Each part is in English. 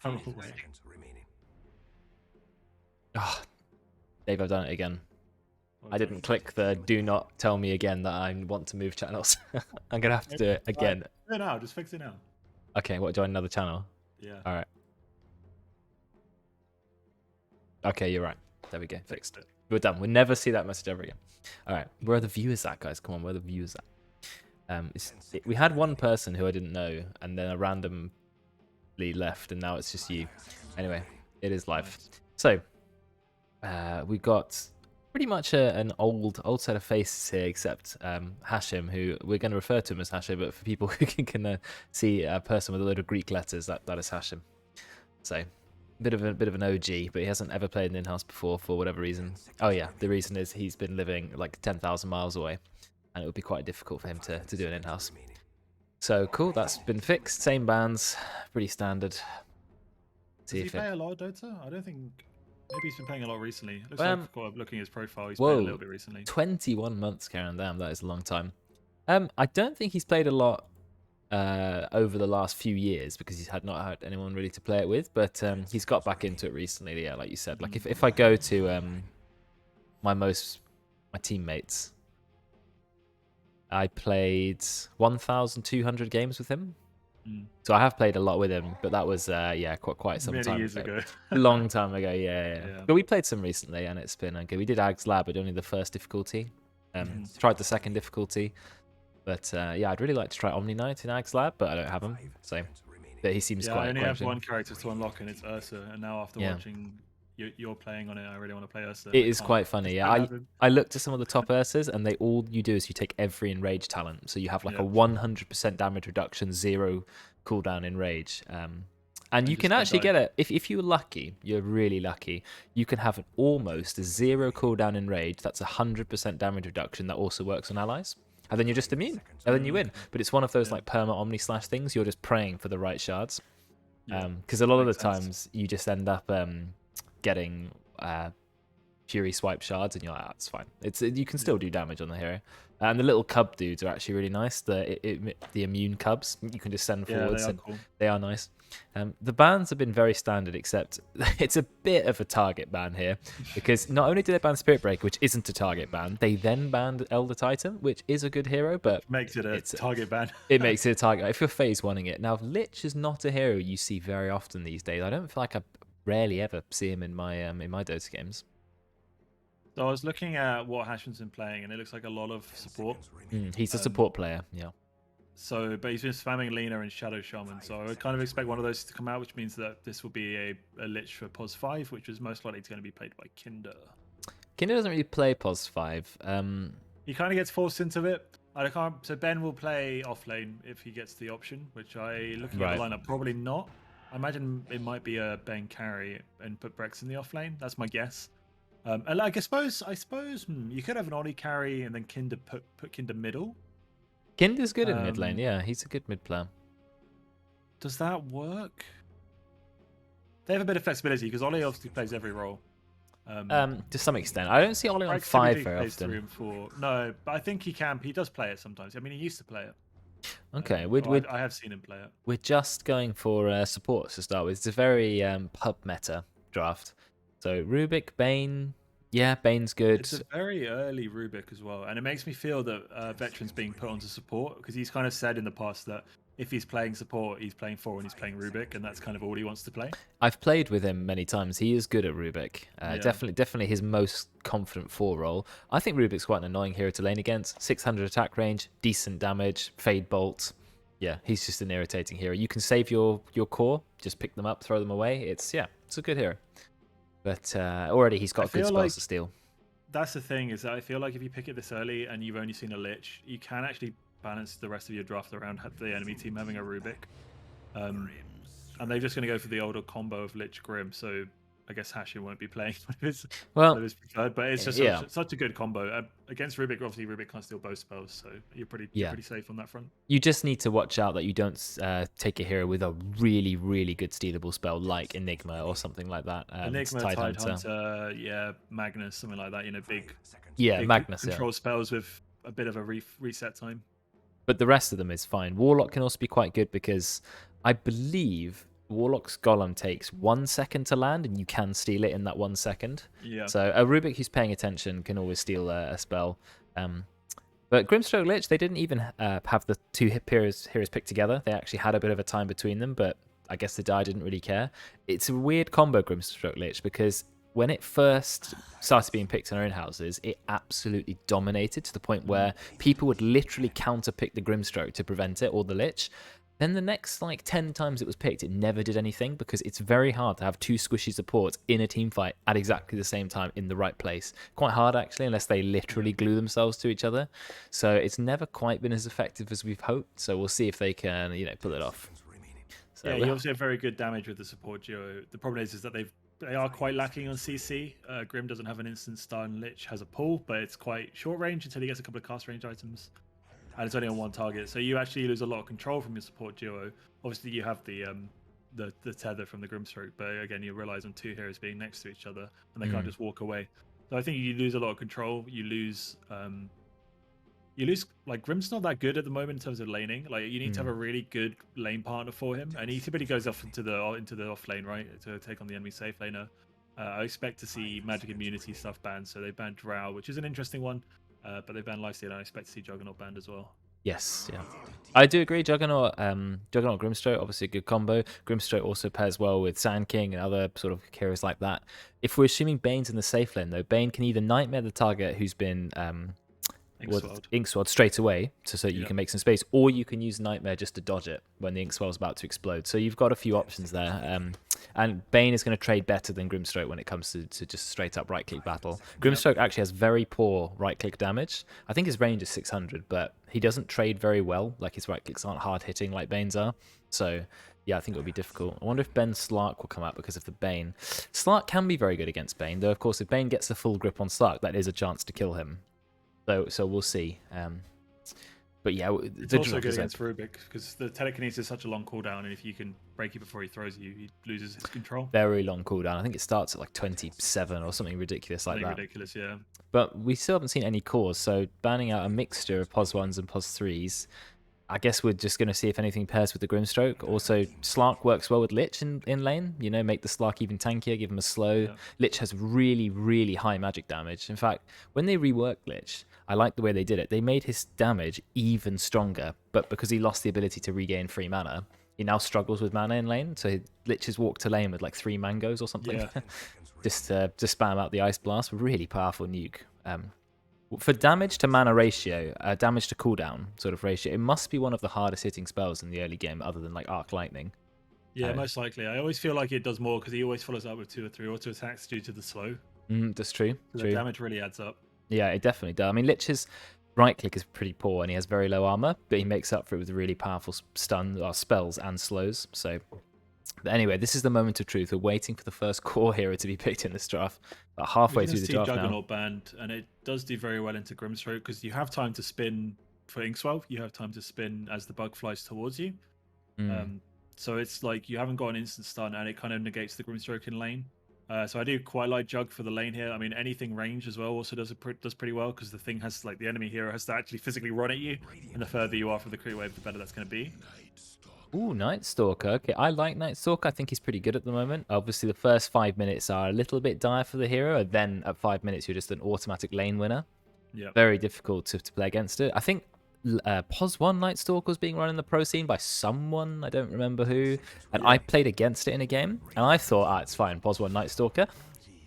Oh, wait. Oh, Dave, I've done it again. Well I done. didn't click the do not tell me again that I want to move channels. I'm going to have to do it again. Do it now. Just fix it now. Okay, what, join another channel? Yeah. All right. Okay, you're right. There we go. Fixed. it. We're done. We'll never see that message ever again. All right. Where are the viewers at, guys? Come on, where are the viewers at? We had one person who I didn't know, and then I randomly left, and now it's just you. Anyway, it is live. Nice. So, we've got pretty much an old set of faces here, except Hashim, who we're going to refer to him as Hashim, but for people who can see a person with a load of Greek letters, that is Hashim. So, bit of an OG, but he hasn't ever played an in-house before for whatever reason. Oh yeah, the reason is he's been living like 10,000 miles away, and it would be quite difficult for him to do an in-house. So cool, that's been fixed. Same bands, pretty standard. Does he play a lot of Dota? I don't think. Maybe he's been playing a lot recently. Looks like looking at his profile, he's played a little bit recently. 21 months, Karen. Damn, that is a long time. I don't think he's played a lot over the last few years because he's not had anyone really to play it with, but he's got back into it recently. Yeah, like you said. Like if I go to my teammates, I played 1,200 games with him. So I have played a lot with him, but that was yeah, quite some time ago. A long time ago, yeah. But we played some recently, and it's been good. We did Ag's Lab, but only the first difficulty. Tried the second difficulty, but yeah, I'd really like to try Omni Knight in Ag's Lab, but I don't have him. So, but he seems quite. I only have one character to unlock, and it's Ursa. And now after watching you're playing on it, I really want to play Ursa. It is quite funny, yeah. I looked at some of the top Ursas, and you do is you take every enrage talent, so you have like a 100% damage reduction, 0 cooldown enrage, and you can actually get it if you're lucky. You're really lucky. You can have almost a 0 cooldown enrage. That's 100% damage reduction. That also works on allies. And then you're just immune, and then you win. But it's one of those like perma omni slash things. You're just praying for the right shards, because a lot of the times you just end up getting Fury swipe shards, and you're like, that's fine. You can still do damage on the hero. And the little cub dudes are actually really nice. The immune cubs you can just send forwards. They are cool. They are nice. The bans have been very standard, except it's a bit of a target ban here, because not only do they ban Spirit Breaker, which isn't a target ban, they then banned Elder Titan, which is a good hero, but makes it a target ban. It makes it a target if you're phase oneing it. Now, Lich is not a hero you see very often these days. I don't feel like I rarely ever see him in my Dota games. So I was looking at what Hashim's been playing, and it looks like a lot of support. He's a support player, yeah. So, but he's been spamming Lina and Shadow Shaman, so I would kind of expect one of those to come out, which means that this will be a Lich for POS 5, which is most likely going to be played by Kinder. Kinder doesn't really play POS 5. He kind of gets forced into it. So Ben will play off lane if he gets the option, which looking at the lineup, probably not. I imagine it might be a Ben carry and put Brex in the off lane. That's my guess. And like I suppose you could have an Ollie carry and then Kinder put Kinder middle. Kinder's good in mid lane, yeah. He's a good mid player. Does that work? They have a bit of flexibility because Ollie obviously plays every role. To some extent. I don't see Ollie on 5 very often. 3 and 4. No, but I think he can. He does play it sometimes. I mean, he used to play it. Okay, I have seen him play it. We're just going for supports to start with. It's a very pub meta draft. So Rubik, Bane, yeah, Bane's good. It's a very early Rubik as well, and it makes me feel that Veteran's being put onto support because he's kind of said in the past that if he's playing support, he's playing 4 and he's playing Rubik, and that's kind of all he wants to play. I've played with him many times. He is good at Rubik. Definitely his most confident 4 role. I think Rubik's quite an annoying hero to lane against. 600 attack range, decent damage, Fade Bolt. Yeah, he's just an irritating hero. You can save your core, just pick them up, throw them away. It's a good hero. But already he's got good spells to steal. That's the thing, is that I feel like if you pick it this early and you've only seen a Lich, you can actually balance the rest of your draft around the enemy team having a Rubik. And they're just going to go for the older combo of Lich Grim, so I guess Hashim won't be playing one of his preferred, but it's just such a good combo. Against Rubik, obviously Rubik can't steal both spells, so you're pretty safe on that front. You just need to watch out that you don't take a hero with a really, really good stealable spell like Enigma or something like that. Enigma, Tidehunter, Magnus, something like that, big Magnus control spells with a bit of a reset time. But the rest of them is fine. Warlock can also be quite good because I believe Warlock's Golem takes 1 second to land, and you can steal it in that 1 second. Yeah. So a Rubik who's paying attention can always steal a spell. But Grimstroke Lich, they didn't even have the two heroes picked together. They actually had a bit of a time between them, but I guess the die didn't really care. It's a weird combo, Grimstroke Lich, because when it first started being picked in our own houses, it absolutely dominated to the point where people would literally counter-pick the Grimstroke to prevent it, or the Lich. Then the next 10 times it was picked, it never did anything, because it's very hard to have two squishy supports in a team fight at exactly the same time in the right place. Quite hard, actually, unless they literally glue themselves to each other. So it's never quite been as effective as we've hoped. So we'll see if they can, pull it off. So, you obviously have very good damage with the support duo. The problem is that they are quite lacking on CC. Grim doesn't have an instant stun. Lich has a pull, but it's quite short range until he gets a couple of cast range items. And it's only on one target, so you actually lose a lot of control from your support duo. Obviously, you have the tether from the Grimstroke, but again, you realize on two heroes being next to each other, and they can't just walk away. So I think you lose a lot of control. You lose Grim's not that good at the moment in terms of laning. You need to have a really good lane partner for him, and he typically goes off into the off lane, right, to take on the enemy safe laner. I expect to see magic immunity stuff banned, so they banned Drow, which is an interesting one. But they banned Lifesteal, and I expect to see Juggernaut banned as well. Yes, yeah. I do agree. Juggernaut Grimstroke, obviously a good combo. Grimstroke also pairs well with Sand King and other sort of heroes like that. If we're assuming Bane's in the safe lane, though, Bane can either Nightmare the target who's been Inkswelled straight away, so you can make some space, or you can use Nightmare just to dodge it when the Inkswell's about to explode. So you've got a few options there. And Bane is going to trade better than Grimstroke when it comes to just straight up right-click battle. Grimstroke actually has very poor right-click damage. I think his range is 600, but he doesn't trade very well. His right-clicks aren't hard-hitting like Bane's are. So yeah, I think it'll be difficult. I wonder if Ben's Slark will come out because of the Bane. Slark can be very good against Bane, though of course if Bane gets the full grip on Slark, that is a chance to kill him. So we'll see. But yeah, it's also good against Rubik because the telekinesis is such a long cooldown, and if you can break it before he throws you, he loses his control. Very long cooldown. I think it starts at 27 or something ridiculous like that. Ridiculous, yeah. But we still haven't seen any cores, so banning out a mixture of POS 1s and POS 3s. I guess we're just going to see if anything pairs with the Grimstroke. Also, Slark works well with Lich in lane. Make the Slark even tankier, give him a slow. Yeah. Lich has really, really high magic damage. In fact, when they reworked Lich, I like the way they did it. They made his damage even stronger, but because he lost the ability to regain free mana, he now struggles with mana in lane. So Lich has walked to lane with 3 mangoes or something. Yeah. just spam out the Ice Blast. Really powerful nuke. For damage to mana ratio, damage to cooldown sort of ratio, it must be one of the hardest hitting spells in the early game, other than Arc Lightning. Yeah, most likely. I always feel like it does more because he always follows up with 2 or 3 auto attacks due to the slow. That's true. So the damage really adds up. Yeah, it definitely does. I mean, Lich's right click is pretty poor, and he has very low armor, but he makes up for it with really powerful spells and slows. So, but anyway, this is the moment of truth. We're waiting for the first core hero to be picked in this draft. About halfway through the draft now. Juggernaut banned, and it does do very well into Grimstroke because you have time to spin for Inkswell. You have time to spin as the bug flies towards you. So it's you haven't got an instant stun, and it kind of negates the Grimstroke in lane. So I do quite like Jug for the lane here. I mean, anything range as well also does pretty well because the thing has the enemy hero has to actually physically run at you, and the further you are from the creep wave, the better that's going to be. Ooh, Night Stalker. Okay, I like Night Stalker. I think he's pretty good at the moment. Obviously, the first 5 minutes are a little bit dire for the hero, and then at 5 minutes, you're just an automatic lane winner. Yeah. Very difficult to play against it. I think POS 1 Night Stalker was being run in the pro scene by someone, I don't remember who, and I played against it in a game, and I thought, it's fine, POS 1 Night Stalker.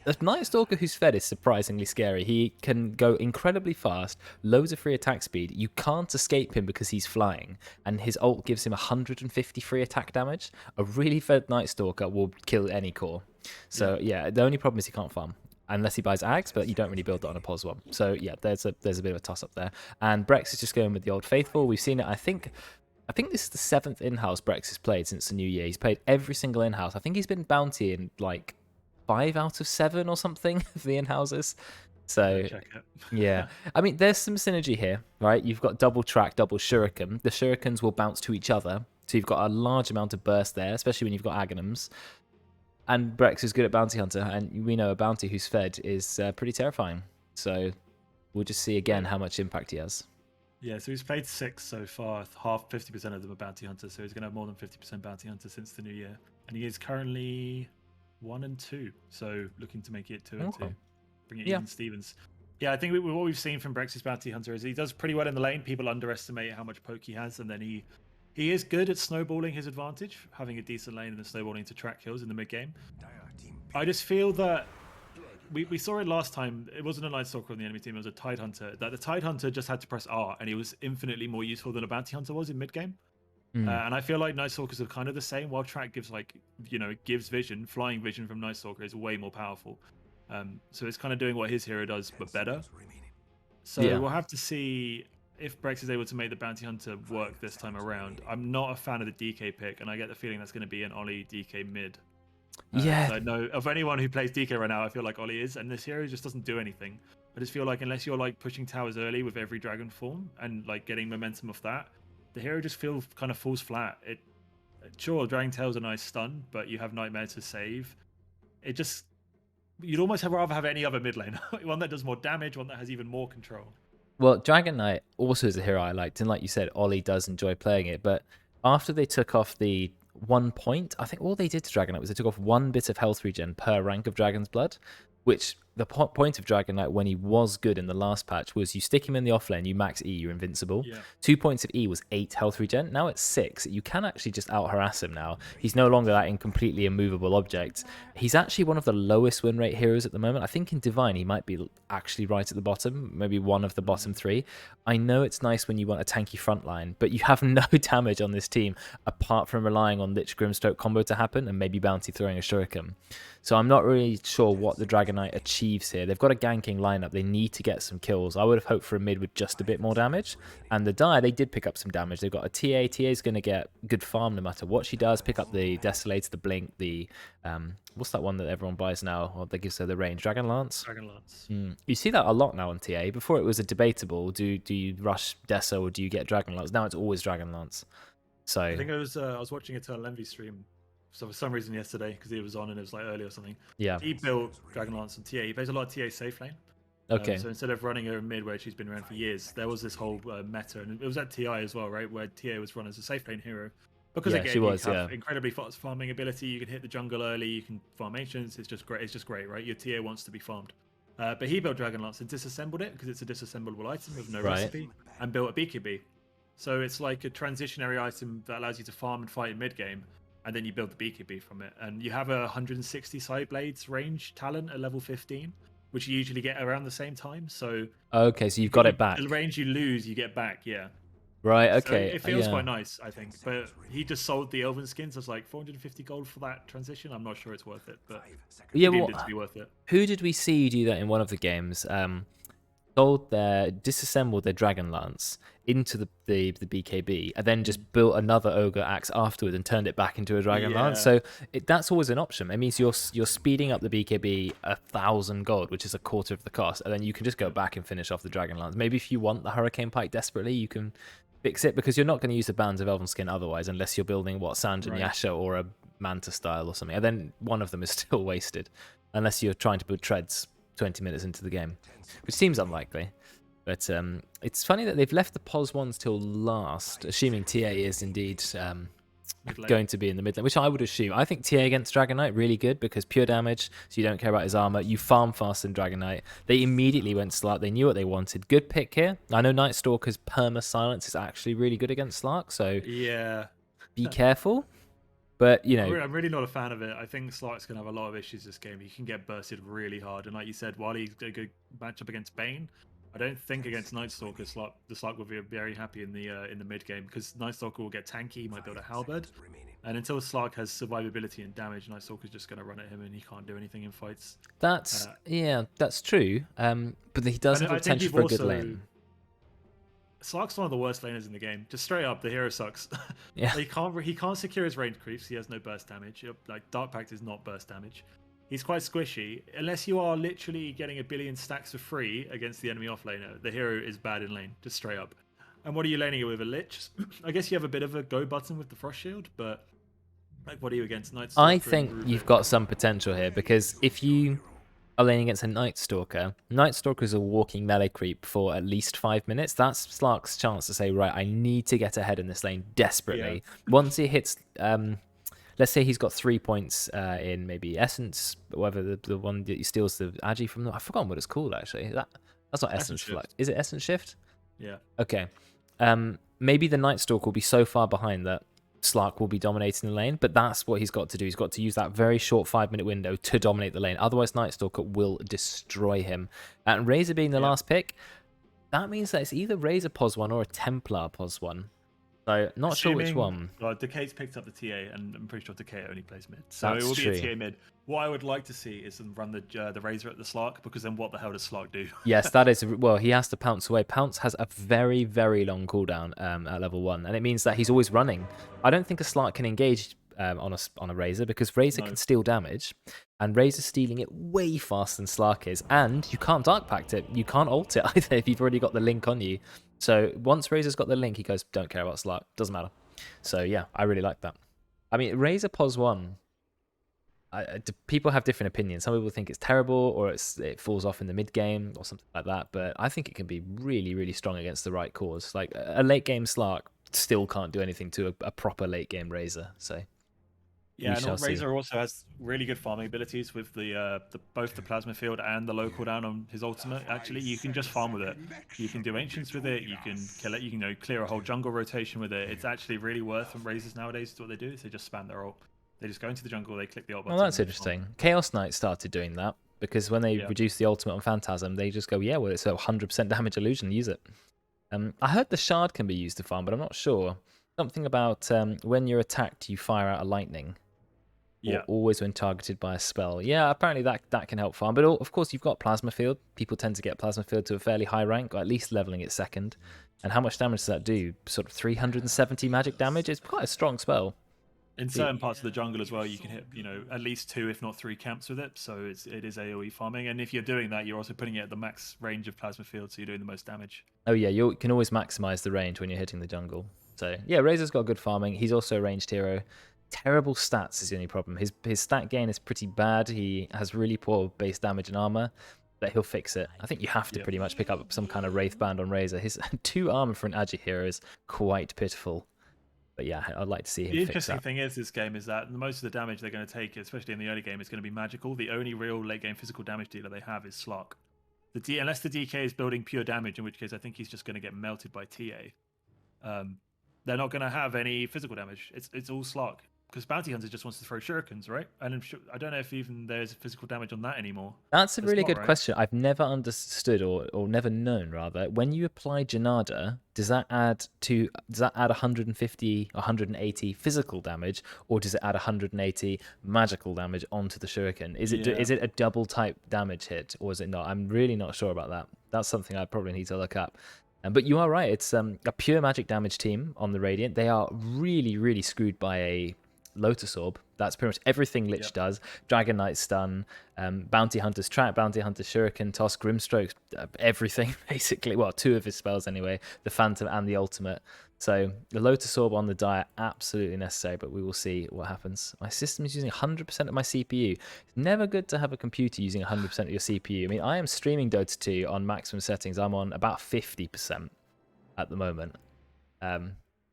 The Night Stalker who's fed is surprisingly scary. He can go incredibly fast, loads of free attack speed. You can't escape him because he's flying, and his ult gives him 150 free attack damage. A really fed Night Stalker will kill any core. So yeah, the only problem is he can't farm. Unless he buys Ags, but you don't really build that on a POS 1. So yeah, there's a bit of a toss-up there. And Brex is just going with the Old Faithful. We've seen it, I think this is the 7th in-house Brex has played since the new year. He's played every single in-house. I think he's been bounty in 5 out of 7 or something of the in-houses. So yeah, I mean, there's some synergy here, right? You've got double track, double shuriken. The shurikens will bounce to each other. So you've got a large amount of burst there, especially when you've got Aghanims. And Brex is good at Bounty Hunter, and we know a Bounty who's fed is pretty terrifying. So we'll just see again how much impact he has. Yeah, so he's played 6 so far. Half 50% of them are bounty hunters, so he's going to have more than 50% bounty hunters since the new year. And he is currently 1-2, so looking to make it 2-2, bring it even Stevens. Yeah, I think what we've seen from Brex's bounty hunter is he does pretty well in the lane. People underestimate how much poke he has, and then he is good at snowballing his advantage, having a decent lane and then snowballing to track kills in the mid game. I just feel that we saw it last time. It wasn't a Night Stalker on the enemy team. It was a Tide Hunter. That the Tide Hunter just had to press R, and he was infinitely more useful than a Bounty Hunter was in mid game. And I feel like Night Stalkers are kind of the same. While track gives gives vision, flying vision from Night Stalker is way more powerful. So it's kind of doing what his hero does, but better. So we'll have to see if Brex is able to make the Bounty Hunter work this time around. I'm not a fan of the DK pick, and I get the feeling that's going to be an Ollie DK mid. I know of anyone who plays DK right now, I feel like Ollie is, and this hero just doesn't do anything. I just feel like unless you're like pushing towers early with every dragon form and like getting momentum off that, the hero just kind of falls flat. Sure, Dragon Tail's a nice stun, but you have Nightmare to save. You'd almost rather have any other mid lane, one that does more damage, one that has even more control. Well, Dragon Knight also is a hero I liked, and like you said, Ollie does enjoy playing it. But after they took off the 1 point, I think all they did to Dragon Knight was they took off 1 bit of health regen per rank of Dragon's Blood, which the point of Dragon Knight when he was good in the last patch was you stick him in the offlane, you max E, you're invincible. 2 points of E was 8 health regen. Now it's 6. You can actually just out harass him now. He's no longer that completely immovable object. He's actually one of the lowest win rate heroes at the moment. I think in Divine he might be actually right at the bottom, maybe one of the bottom 3. I know it's nice when you want a tanky frontline, but you have no damage on this team apart from relying on Lich Grimstroke combo to happen and maybe Bounty throwing a shuriken. So I'm not really sure what the Dragon Knight achieves here. They've got a ganking lineup. They need to get some kills. I would have hoped for a mid with just a bit more damage. And the Dire, they did pick up some damage. They've got a TA. TA's going to get good farm no matter what she does. Pick up the Desolator, the Blink, the... what's that one that everyone buys now? Or that gives her the range? Dragon Lance? Dragon Lance. You see that a lot now on TA. Before it was a debatable. Do you rush Deso or do you get Dragon Lance? Now it's always Dragon Lance. So I think I was watching Eternal Envy stream. So for some reason yesterday, because he was on and it was like early or something. Yeah. He built Dragon Lance and TA. He plays a lot of TA safe lane. Okay. So instead of running her in mid where she's been around for years, there was this whole meta, and it was at TI as well, right, where TA was run as a safe lane hero. Because again, you have incredibly fast farming ability. You can hit the jungle early. You can farm ancients. It's just great. It's just great, right? Your TA wants to be farmed. But he built Dragon Lance and disassembled it because it's a disassemblable item with no recipe, and built a BKB. So it's like a transitionary item that allows you to farm and fight in mid game. And then you build the BKB from it. And you have a 160 side blades range talent at level 15, which you usually get around the same time. So okay, so you've got it back. The range you lose, you get back, yeah. Right, okay. So it feels quite nice, I think. But he just sold the Elven skins as like 450 gold for that transition. I'm not sure it's worth it, but yeah, he deemed it to be worth it. Who did we see do that in one of the games? Disassembled their Dragon Lance into the BKB and then just built another Ogre Axe afterwards and turned it back into a Dragon Lance. So that's always an option. It means you're speeding up the BKB 1,000 gold, which is a quarter of the cost, and then you can just go back and finish off the Dragon Lance. Maybe if you want the Hurricane Pike desperately, you can fix it because you're not going to use the Bands of Elven Skin otherwise, unless you're building Sanj and Yasha or a Manta style or something. And then one of them is still wasted, unless you're trying to build treads 20 minutes into the game, which seems unlikely. But it's funny that they've left the POS ones till last, assuming TA is indeed going to be in the mid lane, which I would assume. I think TA against Dragon Knight really good because pure damage, so you don't care about his armor. You farm fast in Dragon Knight. They immediately went Slark. They knew what they wanted. Good pick here. I know Night Stalker's perma silence is actually really good against Slark, so yeah, be careful. But, you know, I'm really not a fan of it. I think Slark's going to have a lot of issues this game. He can get bursted really hard. And like you said, while he's a good matchup against Bane, I don't think against Night Stalker, the Slark will be very happy in the mid game because Night Stalker will get tanky. He might build a halberd. And until Slark has survivability and damage, Night Stalker's just going to run at him and he can't do anything in fights. That's true. But he does have the potential for a good lane. Slark's one of the worst laners in the game. Just straight up, the hero sucks. Yeah. he can't secure his range creeps. He has no burst damage. Like Dark Pact is not burst damage. He's quite squishy. Unless you are literally getting a billion stacks for free against the enemy offlaner, the hero is bad in lane. Just straight up. And what are you laning it with? A Lich? I guess you have a bit of a go button with the Frost Shield, but like, what are you against? Night Stalker? I think you've got some potential here because if you are laning against a Night Stalker. Night Stalker is a walking melee creep for at least 5 minutes. That's Slark's chance to say, right, I need to get ahead in this lane desperately. Once he hits, let's say he's got 3 points in maybe Essence, whatever the one that he steals the Agi from. I've forgotten what it's called actually. That's not Essence Shift. Is it Essence Shift? Yeah. Okay. Maybe the Night Stalker will be so far behind that Slark will be dominating the lane, but that's what he's got to do. He's got to use that very short 5-minute window to dominate the lane. Otherwise, Night Stalker will destroy him. And Razor being the last pick, that means that it's either Razor pos 1 or a Templar pos 1. So, not sure which one. Well, Decay's picked up the TA, and I'm pretty sure Decay only plays mid. So That's it will true. be a TA mid. What I would like to see is them run the Razor at the Slark, because then what the hell does Slark do? Yes, that is... Well, he has to pounce away. Pounce has a very, very long cooldown at level 1, and it means that he's always running. I don't think a Slark can engage on a Razor, because Razor can steal damage, and Razor's stealing it way faster than Slark is, and you can't Dark Pact it. You can't ult it either if you've already got the link on you. So once Razor's got the link, he goes, don't care about Slark. Doesn't matter. So yeah, I really like that. I mean, Razor pos 1, people have different opinions. Some people think it's terrible, or it falls off in the mid game or something like that. But I think it can be really, really strong against the right cause. Like a late game Slark still can't do anything to a proper late game Razor. So yeah, and Razor also has really good farming abilities with both the plasma field and the low cooldown on his ultimate. Actually, you can just farm with it. You can do ancients with it. You can kill it. You can clear a whole jungle rotation with it. It's actually really worth from Razors nowadays. What they do is they just spam their ult. They just go into the jungle. They click the ult button. Well, that's interesting. Chaos Knight started doing that because when they reduced the ultimate on Phantasm, they just go, yeah, well, it's a 100% damage illusion. Use it. I heard the shard can be used to farm, but I'm not sure. Something about when you're attacked, you fire out a lightning. Or always when targeted by a spell. Yeah, apparently that can help farm. But of course, you've got Plasma Field. People tend to get Plasma Field to a fairly high rank, or at least leveling it second. And how much damage does that do? Sort of 370 magic damage? It's quite a strong spell. In certain parts of the jungle as well, you can hit, at least 2, if not 3 camps with it. So it is AoE farming. And if you're doing that, you're also putting it at the max range of Plasma Field, so you're doing the most damage. Oh yeah, you can always maximize the range when you're hitting the jungle. So yeah, Razor's got good farming. He's also a ranged hero. Terrible stats is the only problem. His stat gain is pretty bad. He has really poor base damage and armor, but he'll fix it. I think you have to pretty much pick up some kind of Wraith Band on Razor. His 2 armor for an Agi hero is quite pitiful. But yeah, I'd like to see him fix that. The interesting thing is this game is that most of the damage they're going to take, especially in the early game, is going to be magical. The only real late game physical damage dealer they have is Slark. Unless the DK is building pure damage, in which case I think he's just going to get melted by TA. They're not going to have any physical damage. It's all Slark. Because Bounty Hunter just wants to throw shurikens, right? And I don't know if even there's physical damage on that anymore. That's a really good question. I've never understood or never known, rather. When you apply Janada, does that add 150, 180 physical damage, or does it add 180 magical damage onto the shuriken? Is it a double type damage hit, or is it not? I'm really not sure about that. That's something I probably need to look up. But you are right. It's a pure magic damage team on the Radiant. They are really, really screwed by a Lotus Orb. That's pretty much everything Lich does. Dragon Knight stun, Bounty Hunter's trap, Bounty Hunter Shuriken toss, Grimstroke, everything basically. Well, 2 of his spells anyway, the Phantom and the Ultimate. So the Lotus Orb on the die absolutely necessary, but we will see what happens. My system is using 100% of my CPU. It's never good to have a computer using 100% of your CPU. I mean, I am streaming Dota 2 on maximum settings. I'm on about 50% at the moment.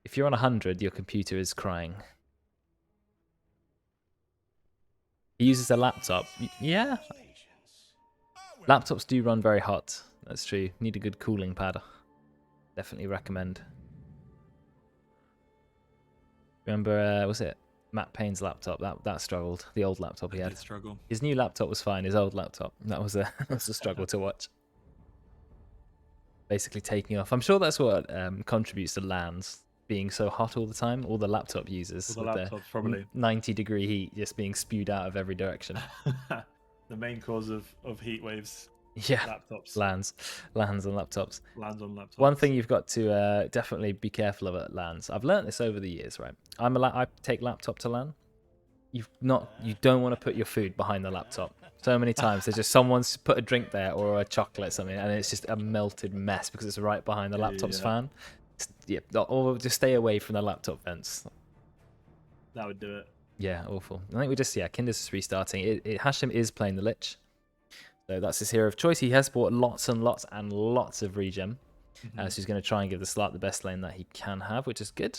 If you're on 100, your computer is crying. He uses a laptop. Yeah. Laptops do run very hot. That's true. Need a good cooling pad. Definitely recommend. Remember, was it Matt Payne's laptop? That struggled. The old laptop he had. Did struggle. His new laptop was fine. His old laptop, that was a struggle to watch. Basically taking off. I'm sure that's what contributes to LANs being so hot all the time. All the laptop users. All the laptops, probably. 90-degree heat just being spewed out of every direction. The main cause of heat waves. Yeah. Laptops. LANs on laptops. LANs on laptops. One thing you've got to definitely be careful of at LANs. I've learnt this over the years, right? I take laptop to LAN. You don't want to put your food behind the laptop. So many times there's just someone's put a drink there or a chocolate or something, and it's just a melted mess because it's right behind the laptop's fan. Yeah, or just stay away from the laptop vents. That would do it. Yeah, awful. I think we just Kinder's restarting. Hashim is playing the Lich, So that's his hero of choice. He has bought lots and lots and lots of regen. So he's going to try and give the Slark the best lane that he can have, which is good.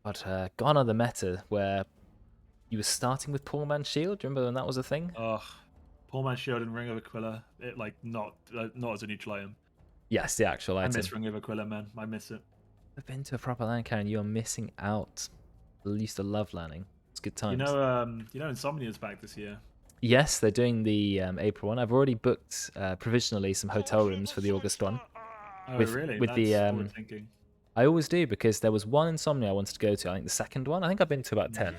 But gone are the meta where you were starting with Poor Man's Shield. Do you remember when that was a thing? Oh, Poor Man's Shield and Ring of Aquila. It like not as a neutral item. Yes, the actual item. I miss Ring of Aquila, man. I miss it. I've been to a proper LAN, Karen. You are missing out. I used to love LANing. It's good times. You know, Insomnia's back this year. Yes, they're doing the April one. I've already booked provisionally some hotel rooms for the August one. Oh, really? With That's forward thinking. I always do, because there was one Insomnia I wanted to go to. I think the second one. I think I've been to about 10.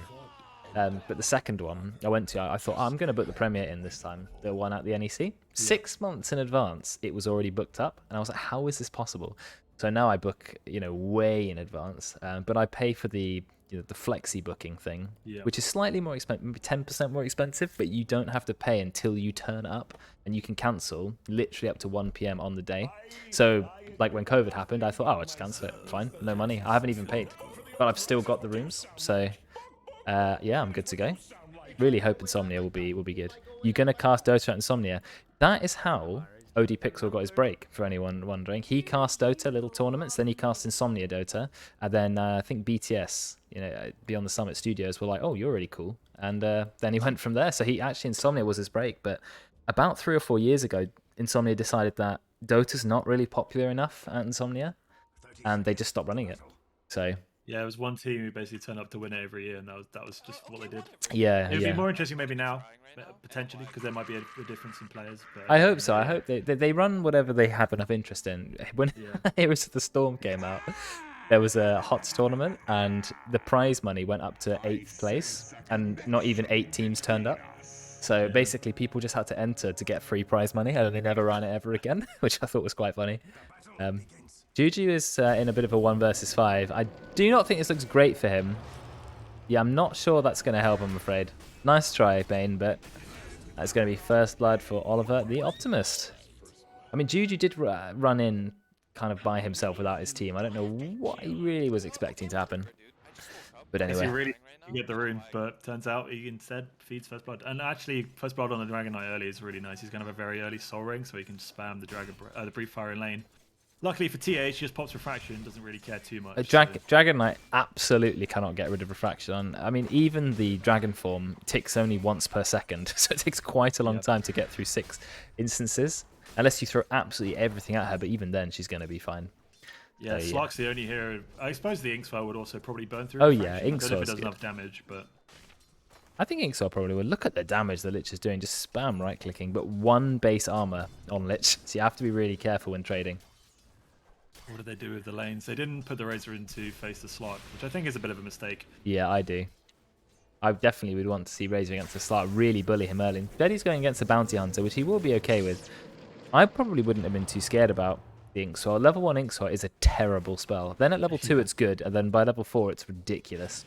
But the second one I went to, I thought, oh, I'm going to book the premiere in this time. The one at the NEC. Yeah. 6 months in advance, it was already booked up. And I was like, how is this possible? So now I book, way in advance. But I pay for the flexi booking thing, which is slightly more expensive, maybe 10% more expensive, but you don't have to pay until you turn up, and you can cancel literally up to 1 p.m. on the day. So like when COVID happened, I thought, oh, I'll just cancel it. Fine, no money. I haven't even paid, but I've still got the rooms. So yeah, I'm good to go. Really hope Insomnia will be good. You're gonna cast Dota at Insomnia. That is how OD Pixel got his break, for anyone wondering. He cast Dota, little tournaments, then he cast Insomnia Dota, and then I think BTS, Beyond the Summit Studios, were like, oh, you're really cool. And then he went from there. So he actually, Insomnia was his break. But about 3 or 4 years ago, Insomnia decided that Dota's not really popular enough at Insomnia, and they just stopped running it. So yeah, it was one team who basically turned up to win it every year, and that was just what they did. Yeah, it'd be more interesting maybe now, potentially, because there might be a difference in players. But I hope so. I hope they run whatever they have enough interest in. When Heroes of the Storm came out, there was a HOTS tournament, and the prize money went up to 8th place, and not even 8 teams turned up. So basically, people just had to enter to get free prize money, and they never ran it ever again, which I thought was quite funny. Juju is in a bit of a 1 versus 5. I do not think this looks great for him. Yeah, I'm not sure that's going to help, I'm afraid. Nice try, Bane, but that's going to be first blood for Oliver the Optimist. I mean, Juju did run in kind of by himself without his team. I don't know what he really was expecting to happen. But anyway. He really didn't get the rune, but turns out he instead feeds First Blood. And actually, First Blood on the Dragon Knight early is really nice. He's going to have a very early Soul Ring, so he can spam the Brief Fire in lane. Luckily for TH, he just pops Refraction, doesn't really care too much. Dragon Knight absolutely cannot get rid of Refraction. I mean, even the Dragon form ticks only once per second, so it takes quite a long time to get through 6 instances. Unless you throw absolutely everything at her, but even then, she's going to be fine. Yeah, Slark's the only hero. I suppose the Inkswell would also probably burn through Refraction. Yeah, Inkswell. I don't know if it does enough damage, but I think Inkswell probably would. Look at the damage the Lich is doing, just spam right-clicking, but 1 base armor on Lich, so you have to be really careful when trading. What did they do with the lanes? They didn't put the Razor in to face the Slark, which I think is a bit of a mistake. Yeah, I do. I definitely would want to see Razor against the Slark really bully him early. Bet he's going against the Bounty Hunter, which he will be okay with. I probably wouldn't have been too scared about the Inkswell. Level 1 Inkswell is a terrible spell. Then at level 2 it's good, and then by level 4 it's ridiculous.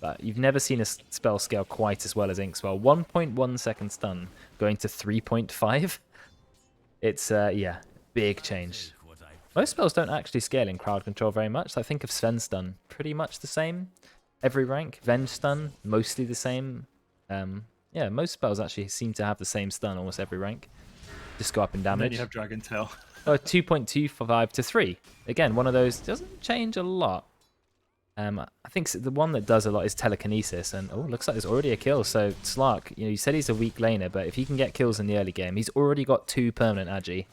But you've never seen a spell scale quite as well as Inkswell. 1.1 second stun going to 3.5. It's, yeah, big change. Most spells don't actually scale in crowd control very much. I think of Sven's stun, pretty much the same. Every rank. Venge stun, mostly the same. Yeah, most spells actually seem to have the same stun almost every rank. Just go up in damage. And then you have Dragon Tail. 2.25 to 3. Again, one of those doesn't change a lot. I think the one that does a lot is Telekinesis, and looks like there's already a kill. So Slark, you said he's a weak laner, but if he can get kills in the early game, he's already got 2 permanent agi.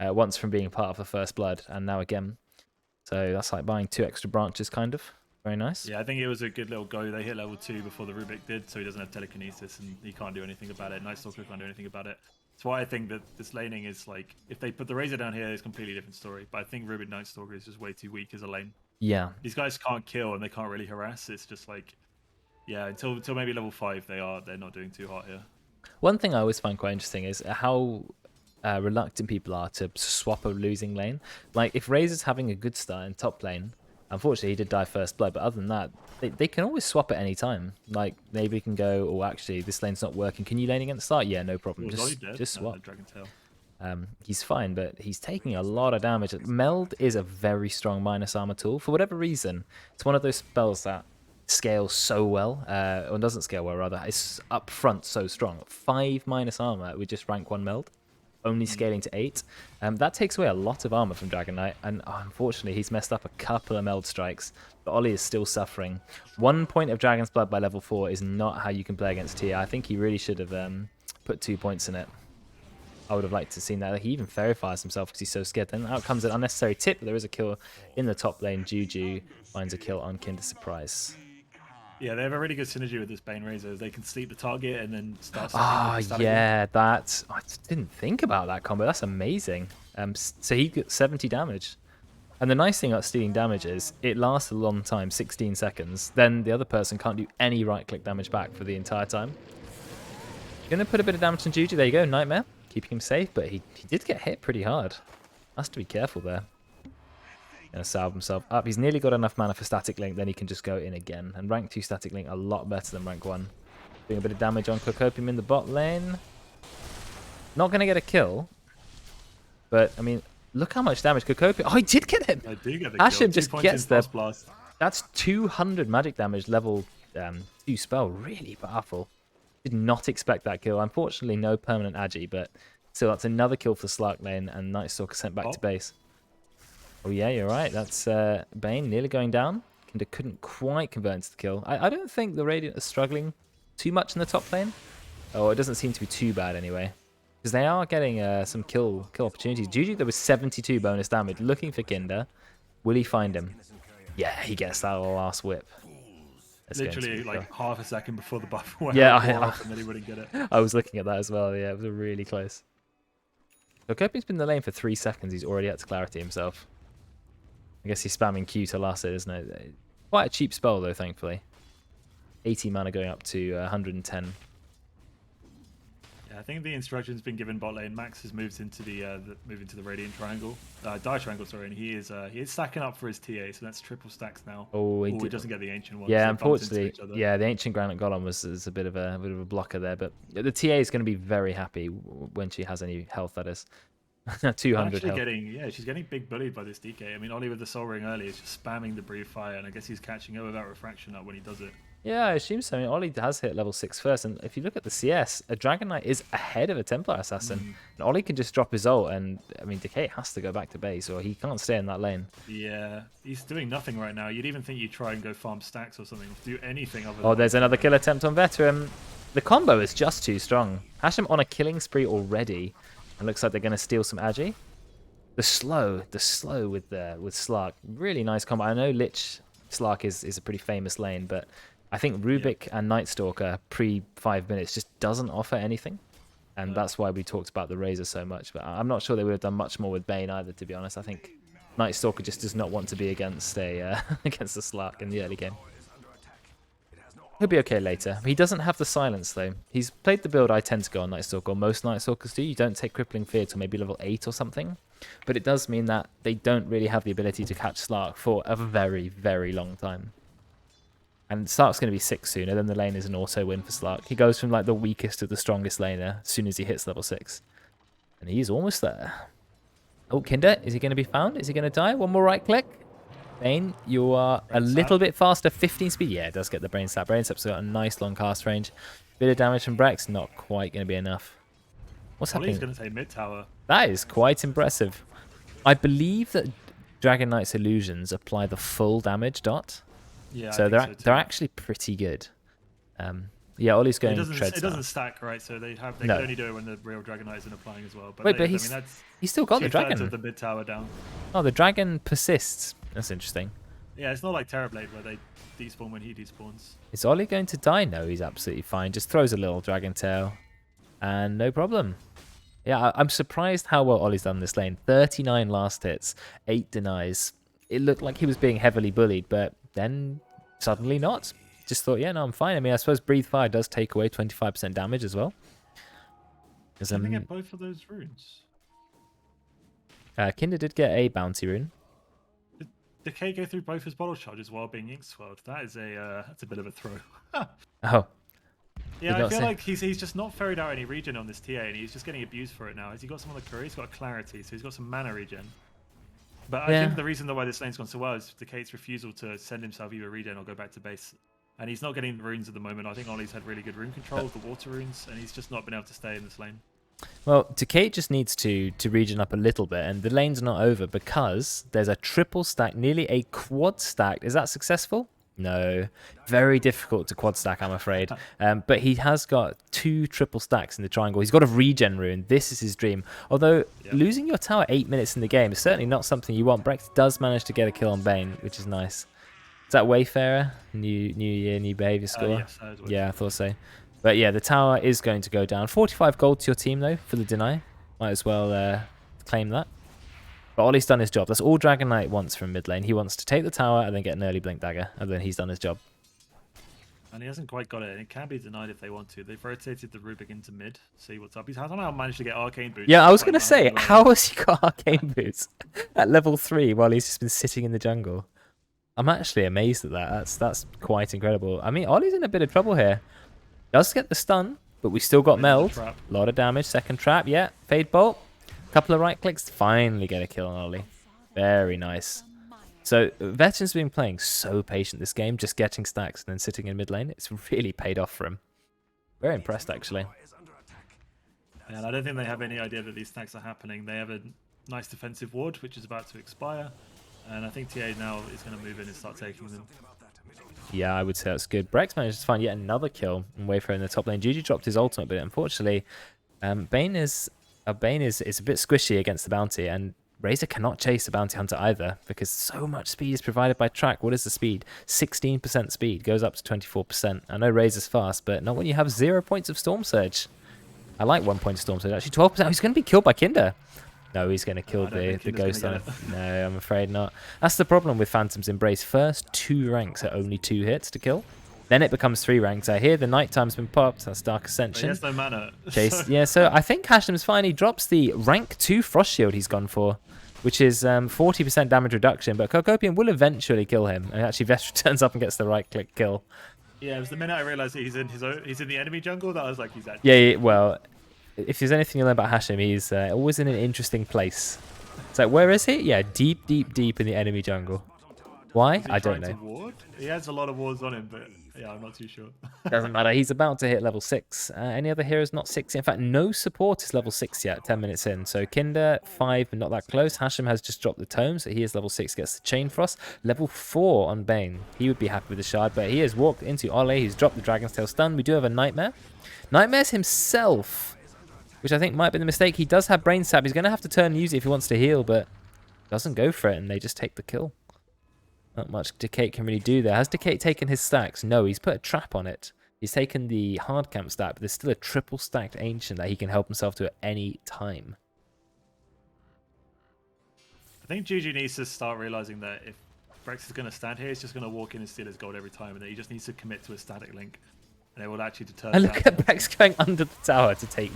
Once from being part of the First Blood, and now again. So that's like buying 2 extra branches, kind of. Very nice. Yeah, I think it was a good little go. They hit level 2 before the Rubik did, so he doesn't have Telekinesis, and he can't do anything about it. Night Stalker can't do anything about it. That's why I think that this laning is like, if they put the Razor down here, it's a completely different story. But I think Rubik Night Stalker is just way too weak as a lane. Yeah. These guys can't kill, and they can't really harass. It's just like, yeah, until maybe level 5, they're not doing too hot here. One thing I always find quite interesting is how reluctant people are to swap a losing lane. Like, if Razor's having a good start in top lane, unfortunately he did die First Blood, but other than that, they can always swap at any time. Like, maybe we can go, oh, actually, this lane's not working. Can you lane against start? Yeah, no problem. Just swap. Dragon Tail. He's fine, but he's taking a lot of damage. Meld is a very strong minus armor tool. For whatever reason, it's one of those spells that scales so well, or doesn't scale well rather. It's up front so strong. 5 minus armor with just rank 1 meld, only scaling to 8. That takes away a lot of armor from Dragon Knight, and unfortunately he's messed up a couple of meld strikes, but Ollie is still suffering. 1 point of Dragon's Blood by level 4 is not how you can play against Tia. I think he really should have put 2 points in it. I would have liked to have seen that. He even fairy fires himself because he's so scared. Then out comes an unnecessary tip, but there is a kill in the top lane. Juju finds a kill on Kinder Surprise. Yeah, they have a really good synergy with this Bane Razor. They can sleep the target and then start. Yeah, that I didn't think about that combo. That's amazing. So he got 70 damage, and the nice thing about stealing damage is it lasts a long time, 16 seconds. Then the other person can't do any right-click damage back for the entire time. Gonna put a bit of damage on Juju. There you go, Nightmare, keeping him safe, but he did get hit pretty hard. Has to be careful there. Gonna salve himself up. He's nearly got enough mana for Static Link, then he can just go in again. And rank 2 Static Link a lot better than rank 1. Doing a bit of damage on Cocopium in the bot lane. Not gonna get a kill, but I mean, look how much damage Cocopium. Oh, he did get him. I do get the Hashim just gets the blast. That's 200 magic damage level 2 spell. Really powerful. Did not expect that kill. Unfortunately, no permanent agi, but still, that's another kill for Slark lane, and Night Stalker sent back to base. Oh yeah, you're right. That's Bane nearly going down. Kinder couldn't quite convert into the kill. I don't think the Radiant are struggling too much in the top lane. Oh, it doesn't seem to be too bad anyway, because they are getting some kill opportunities. Juju, there was 72 bonus damage. Looking for Kinder. Will he find him? Yeah, he gets that last whip. Literally like half a second before the buff went off, and then he wouldn't get it. I was looking at that as well. Yeah, it was really close. Cocopium's been in the lane for 3 seconds. He's already at clarity himself. I guess he's spamming Q to last it, isn't it? Quite a cheap spell though, thankfully. 80 mana going up to 110. Yeah, I think the instruction's been given bot lane. Max has moved into the Radiant Triangle, Dire Triangle, sorry, and he is stacking up for his TA, so that's triple stacks now. Oh, he doesn't get the ancient one. Yeah, so unfortunately, yeah, the ancient Granite Golem was a bit of a blocker there, but the TA is going to be very happy when she has any health. That is 200 health. She's getting big bullied by this DK. I mean, Ollie with the Soul Ring early is just spamming the Breathe Fire, and I guess he's catching her without refraction up when he does it. Yeah, I assume so. I mean, Ollie has hit level 6 first, and if you look at the CS, a Dragon Knight is ahead of a Templar Assassin. And Ollie can just drop his ult, and I mean, Decay has to go back to base, or he can't stay in that lane. Yeah, he's doing nothing right now. You'd even think you'd try and go farm stacks or something, do anything other than... Oh, there's another kill attempt on Veteran. The combo is just too strong. Hashim on a killing spree already, and looks like they're going to steal some agi. The slow with Slark, really nice combo. I know Lich Slark is a pretty famous lane, but I think Rubik and Night Stalker pre 5 minutes just doesn't offer anything, and that's why we talked about the Razor so much. But I'm not sure they would have done much more with Bane either, to be honest. I think Night Stalker just does not want to be against a against the Slark in the early game. He'll be okay later. He doesn't have the silence though. He's played the build I tend to go on Night Stalker. Most Night Stalkers do. You don't take Crippling Fear till maybe level 8 or something. But it does mean that they don't really have the ability to catch Slark for a very, very long time. And Slark's going to be 6 sooner, then the lane is an auto win for Slark. He goes from like the weakest to the strongest laner as soon as he hits level 6. And he's almost there. Oh, Kinder, is he going to be found? Is he going to die? One more right click. Bane, you are a little bit faster. 15 speed. Yeah, it does get the Brain Sap. Brain Sap's got a nice long cast range. Bit of damage from Brex, not quite going to be enough. What's happening? He's going to say mid tower. That is quite impressive. I believe that Dragon Knight's illusions apply the full damage dot. Yeah, so they're actually pretty good. Yeah, Ollie's going. It doesn't stack, right? So they can only do it when the real Dragon Knight isn't applying as well. But wait, but he's still got the dragon. Of the mid tower down. Oh, the dragon persists. That's interesting. Yeah, it's not like Terrorblade where they despawn when he despawns. Is Ollie going to die? No, he's absolutely fine. Just throws a little dragon tail, and no problem. Yeah, I'm surprised how well Ollie's done this lane. 39 last hits, 8 denies. It looked like he was being heavily bullied, but then suddenly not. Just thought, yeah, no, I'm fine. I mean, I suppose Breathe Fire does take away 25% damage as well. Did they get both of those runes? Kinder did get a bounty rune. Did Decay go through both his bottle charges while being ink swirled? That is that's a bit of a throw. Oh. Yeah, I feel like he's just not ferried out any regen on this TA, and he's just getting abused for it now. Has he got some on the career? He's got a clarity, so he's got some mana regen. But I think the reason why this lane's gone so well is Decade's refusal to send himself either regen or go back to base. And he's not getting the runes at the moment. I think Ollie's had really good rune control, the water runes, and he's just not been able to stay in this lane. Well, Decay just needs to regen up a little bit, and the lane's not over because there's a triple stack, nearly a quad stack. Is that successful? No. Very difficult to quad stack, I'm afraid. But he has got 2 triple stacks in the triangle. He's got a regen rune. This is his dream. Although, losing your tower 8 minutes in the game is certainly not something you want. Brex does manage to get a kill on Bane, which is nice. Is that Wayfarer? New year, new behavior score? Yes, yeah, I thought so. But yeah, the tower is going to go down. 45 gold to your team, though, for the deny. Might as well claim that. But Ollie's done his job. That's all Dragon Knight wants from mid lane. He wants to take the tower and then get an early Blink Dagger. And then he's done his job. And he hasn't quite got it. And it can be denied if they want to. They've rotated the Rubik into mid. See what's up. He's somehow managed to get Arcane Boots. Yeah, I was going to say, how has he got Arcane Boots at level 3 while he's just been sitting in the jungle? I'm actually amazed at that. That's quite incredible. I mean, Ollie's in a bit of trouble here. Does get the stun, but we still got Meld. A lot of damage. Second trap, yeah. Fade Bolt. Couple of right clicks. Finally get a kill on Ollie. Very nice. So, Veteran's been playing so patient this game, just getting stacks and then sitting in mid lane. It's really paid off for him. Very impressed, actually. And I don't think they have any idea that these stacks are happening. They have a nice defensive ward, which is about to expire. And I think TA now is going to move in and start taking them. Yeah, I would say that's good. Brex managed to find yet another kill in Wayfarer in the top lane. GG dropped his ultimate, but unfortunately, Bane is a bit squishy against the bounty, and Razor cannot chase the bounty hunter either because so much speed is provided by track. What is the speed? 16% speed, goes up to 24%. I know Razor's fast, but not when you have 0 points of Storm Surge. I like 1 point of Storm Surge. Actually, 12%. He's going to be killed by Kinder. No, he's going to kill the ghost on him. No, I'm afraid not. That's the problem with Phantom's Embrace. First 2 ranks are only 2 hits to kill. Then it becomes 3 ranks. I hear the Nighttime's been popped. That's Dark Ascension. He has no mana. Chase. Yeah, so I think Hashem's fine. He drops the rank 2 Frost Shield he's gone for, which is 40% damage reduction. But Kokopian will eventually kill him. And actually, Vestra turns up and gets the right-click kill. Yeah, it was the minute I realised that he's in the enemy jungle that I was like, he's actually... Yeah, well... If there's anything you learn about Hashem, he's always in an interesting place. It's like, where is he? Yeah, deep, deep, deep in the enemy jungle. Why? I don't know. Ward? He has a lot of wards on him, but yeah, I'm not too sure. Doesn't matter. He's about to hit level 6. Any other heroes not 6 yet? In fact, no support is level 6 yet, 10 minutes in. So Kinder, 5, but not that close. Hashem has just dropped the tome, so he is level 6, gets the Chain Frost. Level 4 on Bane. He would be happy with the shard, but he has walked into Ollie. He's dropped the Dragon's Tail stun. We do have a Nightmare. Nightmare's himself, which I think might be the mistake. He does have Brain Sap. He's going to have to turn and use it if he wants to heal, but doesn't go for it, and they just take the kill. Not much Decay can really do there. Has Decay taken his stacks? No, he's put a trap on it. He's taken the hard camp stack, but there's still a triple stacked Ancient that he can help himself to at any time. I think GG needs to start realizing that if Brex is going to stand here, he's just going to walk in and steal his gold every time, and that he just needs to commit to a static link. And it will actually deter. And look at Brex going under the tower to take.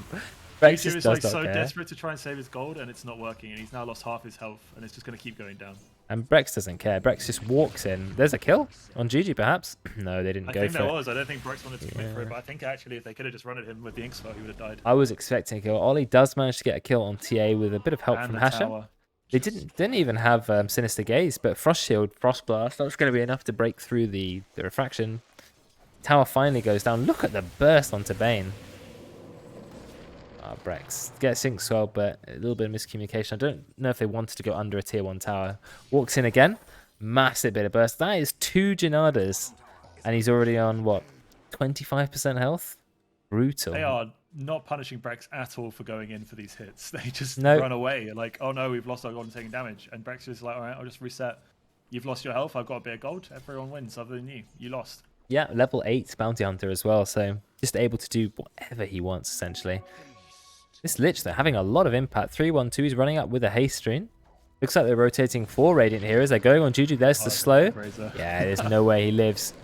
Brex is like so desperate to try and save his gold, and it's not working. And he's now lost half his health, and it's just going to keep going down. And Brex doesn't care. Brex just walks in. There's a kill on GG, perhaps. No, they didn't go for it. I think there was. I don't think Brex wanted to commit for it, but I think actually if they could have just run at him with the Inkswell, he would have died. I was expecting a kill. Ollie does manage to get a kill on TA with a bit of help from Hashem. They didn't even have Sinister Gaze, but Frost Shield, Frost Blast, that's going to be enough to break through the refraction. Tower finally goes down. Look at the burst onto Bane. Brex gets Inkswell, but a little bit of miscommunication. I don't know if they wanted to go under a tier 1 tower. Walks in again. Massive bit of burst. That is 2 Janadas. And he's already on, what, 25% health? Brutal. They are not punishing Brex at all for going in for these hits. They just run away. Like, oh no, we've lost our gold and taking damage. And Brex is like, all right, I'll just reset. You've lost your health. I've got a bit of gold. Everyone wins other than you. You lost. Yeah, level 8 Bounty Hunter as well. So just able to do whatever he wants, essentially. This Lich, they're having a lot of impact. 3-1-2, he's running up with a haste rune. Looks like they're rotating 4 Radiant heroes. They're going on Juju. There's the slow. Yeah, there's no way he lives.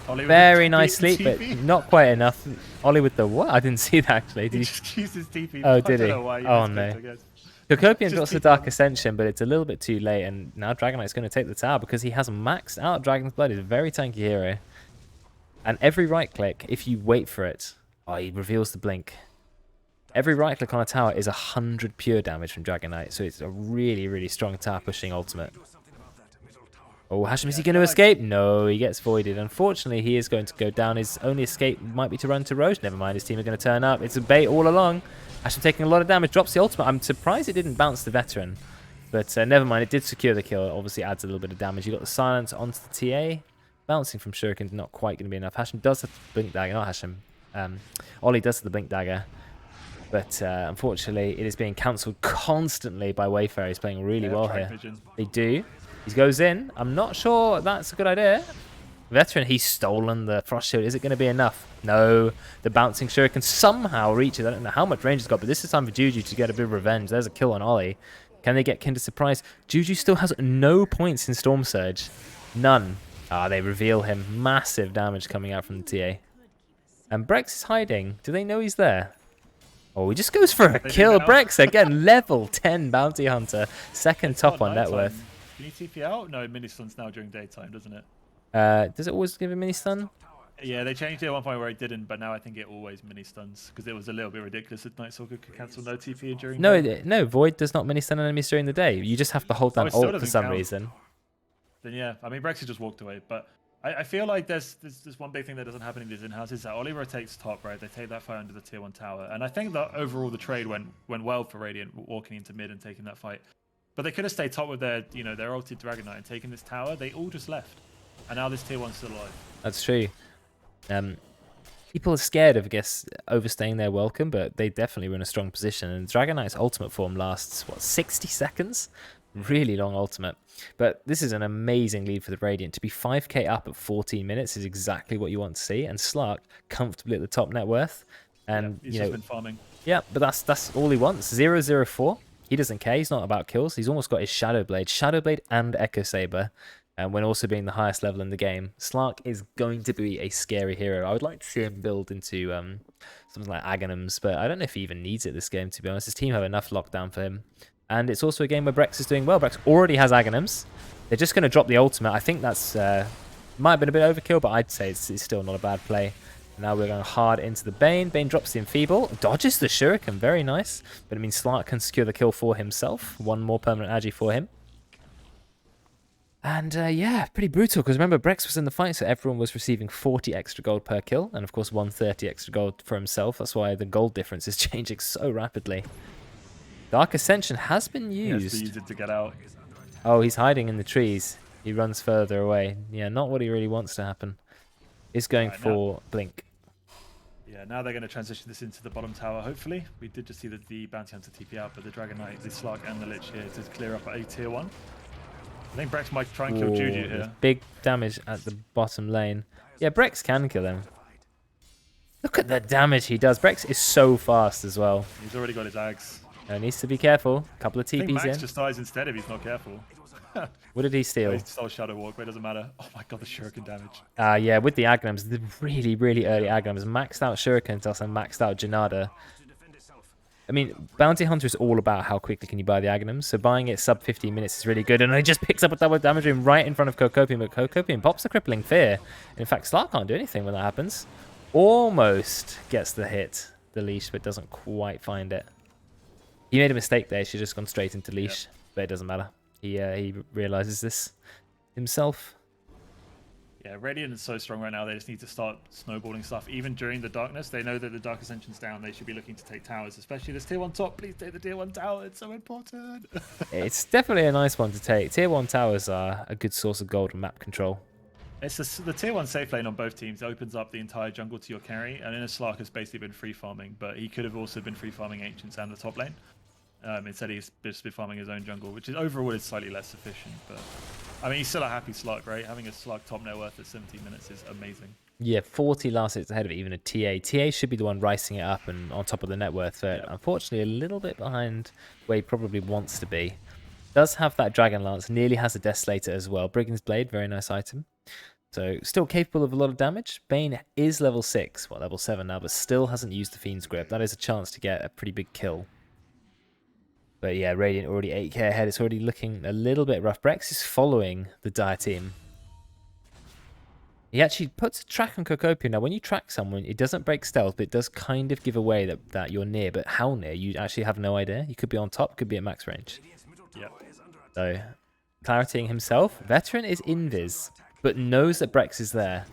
Very nice sleep, but not quite enough. Ollie with the what? I didn't see that actually. Did he just used his TP? Oh, did he? Oh no. Kokopian drops the Dark Ascension, but it's a little bit too late, and now Dragon Knight's going to take the tower because he has maxed out Dragon's Blood. He's a very tanky hero. And every right click, if you wait for it, he reveals the blink. Every right click on a tower is 100 pure damage from Dragon Knight, so it's a really, really strong tower pushing ultimate. Oh, Hashem, is he going to escape? No, he gets voided. Unfortunately, he is going to go down. His only escape might be to run to Roche. Never mind, his team are going to turn up. It's a bait all along. Hashem taking a lot of damage, drops the ultimate. I'm surprised it didn't bounce the veteran. But never mind, it did secure the kill. It obviously adds a little bit of damage. You got the silence onto the TA. Bouncing from Shuriken, not quite going to be enough. Hashem does have the blink dagger. Not Hashem. Ollie does have the blink dagger. But unfortunately, it is being cancelled constantly by Wayfarer. He's playing really well here. Vision. They do. He goes in. I'm not sure that's a good idea. Veteran, he's stolen the Frost Shield. Is it going to be enough? No. The bouncing Shuriken somehow reaches. I don't know how much range it's got, but this is time for Juju to get a bit of revenge. There's a kill on Ollie. Can they get Kinder Surprise? Juju still has no points in Storm Surge. None. Ah, they reveal him. Massive damage coming out from the TA. And Brex is hiding. Do they know he's there? Oh, he just goes for a kill. Brex again, level 10 bounty hunter. Second top on net worth. Can you TP out? No, mini stun's now during daytime, doesn't it? Does it always give a mini stun? Yeah, they changed it at one point where it didn't, but now I think it always mini stuns because it was a little bit ridiculous that Night Stalker could cancel no TP during. No, Void does not mini stun enemies during the day. You just have to hold down ult for some reason. Then yeah, I mean Brexit just walked away, but I feel like there's one big thing that doesn't happen in these in-house is that Ollie rotates top, right? They take that fight under the tier 1 tower, and I think that overall the trade went well for Radiant walking into mid and taking that fight. But they could have stayed top with their their ulted Dragon Knight and taken this tower. They all just left, and now this tier 1's still alive. That's true. People are scared of, I guess, overstaying their welcome, but they definitely were in a strong position. And Dragon Knight's ultimate form lasts, what, 60 seconds? Really long ultimate. But this is an amazing lead for the Radiant. To be 5k up at 14 minutes is exactly what you want to see. And Slark comfortably at the top net worth. And he's just been farming. Yeah, but that's all he wants. 0-0-4. He doesn't care. He's not about kills. He's almost got his Shadowblade and Echo Saber. And when also being the highest level in the game, Slark is going to be a scary hero. I would like to see him build into something like Aghanim's, but I don't know if he even needs it this game, to be honest. His team have enough lockdown for him. And it's also a game where Brex is doing well. Brex already has Aghanim's. They're just going to drop the ultimate. I think that's might have been a bit overkill, but I'd say it's still not a bad play. Now we're going hard into the Bane. Bane drops the Enfeeble. Dodges the Shuriken. Very nice. But it means Slark can secure the kill for himself. One more permanent agi for him. And yeah, pretty brutal, because remember, Brex was in the fight, so everyone was receiving 40 extra gold per kill, and of course 130 extra gold for himself. That's why the gold difference is changing so rapidly. Dark Ascension has been used. He has to use it to get out. Oh, he's hiding in the trees. He runs further away. Yeah, not what he really wants to happen. He's going for Blink. Yeah, now they're going to transition this into the bottom tower, hopefully. We did just see the Bounty Hunter TP out, but the Dragon Knight, the Slark, and the Lich here to clear up a tier 1. I think Brex might try and kill Juju here. Big damage at the bottom lane. Yeah, Brex can kill him. Look at the damage he does. Brex is so fast as well. He's already got his Ags. Needs to be careful. A couple of TPs I think Max in. just dies instead if he's not careful. What did he steal? He stole Shadow Walk, but it doesn't matter. Oh my god, the Shuriken damage. Yeah, with the Aghanims, the really, really early Aghanims. Maxed out Shuriken, also maxed out Janada. I mean, Bounty Hunter is all about how quickly can you buy the Aghanims, so buying it sub 15 minutes is really good, and he just picks up a double damage room right in front of Kokopian, but Kokopian pops the Crippling Fear. In fact, Slark can't do anything when that happens. Almost gets the hit, the leash, but doesn't quite find it. He made a mistake there, she just gone straight into leash, but it doesn't matter. He realizes this himself. Yeah, Radiant is so strong right now, they just need to start snowballing stuff. Even during the darkness, they know that the Dark Ascension's down, they should be looking to take towers, especially this tier 1 top. Please take the tier 1 tower, it's so important. It's definitely a nice one to take. Tier 1 towers are a good source of gold and map control. It's the tier 1 safe lane on both teams. It opens up the entire jungle to your carry, and Slark has basically been free farming, but he could have also been free farming Ancients and the top lane. Instead, he's just been farming his own jungle, which is overall is slightly less efficient. But I mean, he's still a happy Slark, right? Having a Slark top net worth at 17 minutes is amazing. Yeah, 40 last hits ahead of it, even a TA. TA should be the one ricing it up and on top of the net worth, but unfortunately a little bit behind where he probably wants to be. Does have that Dragon Lance, nearly has a Desolator as well. Brigand's Blade, very nice item. So still capable of a lot of damage. Bane is level 6, well level 7 now, but still hasn't used the Fiend's Grip. That is a chance to get a pretty big kill. But yeah, Radiant already 8k ahead. It's already looking a little bit rough. Brex is following the Dire team. He actually puts a track on Kokopian. Now, when you track someone, it doesn't break stealth, but it does kind of give away that you're near. But how near? You actually have no idea. You could be on top, could be at max range. Yeah. So claritying himself. Veteran is invis, but knows that Brex is there.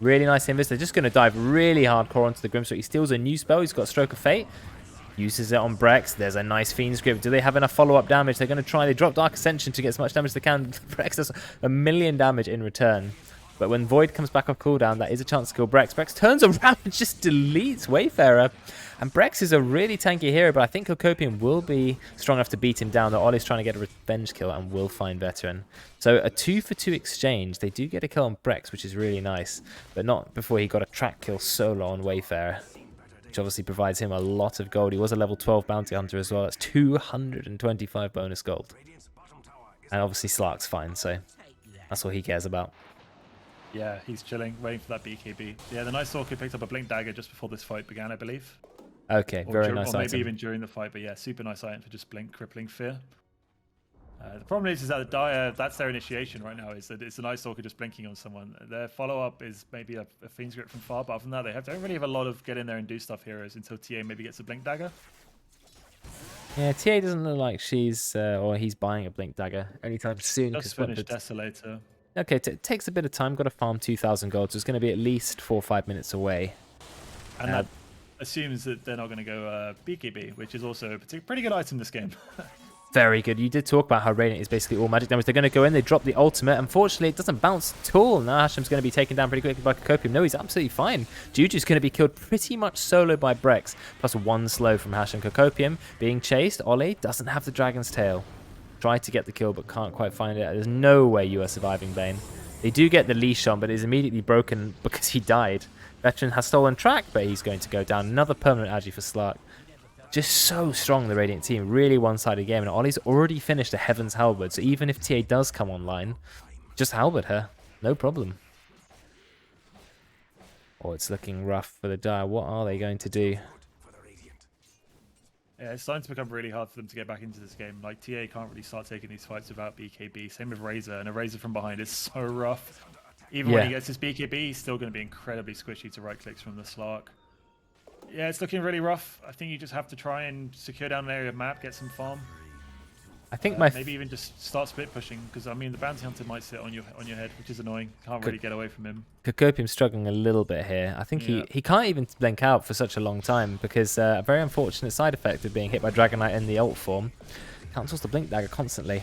Really nice invis. They're just going to dive really hardcore onto the Grimstroke. He steals a new spell. He's got Stroke of Fate. Uses it on Brex. There's a nice Fiend's Grip. Do they have enough follow-up damage? They're going to try. They drop Dark Ascension to get as much damage as they can. Brex does 1,000,000 damage in return. But when Void comes back off cooldown, that is a chance to kill Brex. Brex turns around and just deletes Wayfarer. And Brex is a really tanky hero, but I think Cocopium will be strong enough to beat him down. That Ollie's trying to get a revenge kill and will find Veteran. So a 2-for-2 exchange. They do get a kill on Brex, which is really nice. But not before he got a track kill solo on Wayfarer, which obviously provides him a lot of gold. He was a level 12 bounty hunter as well. That's 225 bonus gold. And obviously Slark's fine, so that's all he cares about. Yeah, he's chilling, waiting for that BKB. Yeah, the Night Stalker picked up a Blink Dagger just before this fight began, I believe. Okay, very nice item. Or maybe even during the fight, but yeah, super nice item for just Blink, Crippling Fear. The problem is that the Dire, that's their initiation right now, is that it's the Night Stalker just blinking on someone. Their follow-up is maybe a Fiend's Grip from far, but other than that, they don't really have a lot of get in there and do stuff heroes until TA maybe gets a Blink Dagger. Yeah, TA doesn't look like she's, or he's buying a Blink Dagger anytime soon. Just finished Desolator. Okay, it takes a bit of time. Got to farm 2,000 gold, so it's going to be at least 4 or 5 minutes away. And that assumes that they're not going to go BKB, which is also a pretty good item this game. Very good. You did talk about how Radiant is basically all magic damage. They're going to go in, they drop the ultimate. Unfortunately, it doesn't bounce at all. Now Hashem's going to be taken down pretty quickly by Cocopium. No, he's absolutely fine. Juju's going to be killed pretty much solo by Brex, plus 1 slow from Hashem. Cocopium being chased. Ollie doesn't have the Dragon's Tail. Tried to get the kill, but can't quite find it. There's no way you are surviving Bane. They do get the leash on, but it is immediately broken because he died. Veteran has stolen track, but he's going to go down. Another permanent agi for Slark. Just so strong, the Radiant team. Really one-sided game. And Ollie's already finished a Heaven's Halberd, so even if TA does come online, just halberd her. No problem. Oh, it's looking rough for the Dire. What are they going to do? Yeah, it's starting to become really hard for them to get back into this game. Like, TA can't really start taking these fights without BKB. Same with Razor, and a Razor from behind is so rough. Even when he gets his BKB, he's still going to be incredibly squishy to right clicks from the Slark. Yeah, it's looking really rough. I think you just have to try and secure down an area of map, get some farm. I think maybe even just start split pushing, because I mean the bounty hunter might sit on your head, which is annoying. Can't really get away from him. Cocopium's struggling a little bit here. I think he can't even blink out for such a long time because a very unfortunate side effect of being hit by Dragon Knight in the ult form. Cancels the Blink Dagger constantly.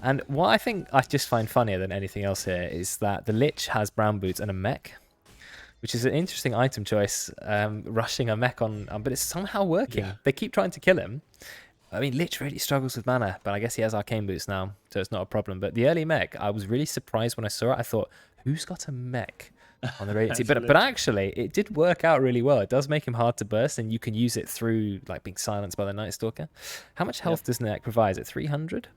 And what I think I just find funnier than anything else here is that the Lich has brown boots and a mech, which is an interesting item choice. Rushing a mech on, but it's somehow working. Yeah. They keep trying to kill him. I mean, Lich really struggles with mana, but I guess he has Arcane Boots now, so it's not a problem. But the early mech, I was really surprised when I saw it. I thought, who's got a mech on the Radiant team? But actually, it did work out really well. It does make him hard to burst, and you can use it through like being silenced by the Night Stalker. How much health does Mech provide? Is it 300?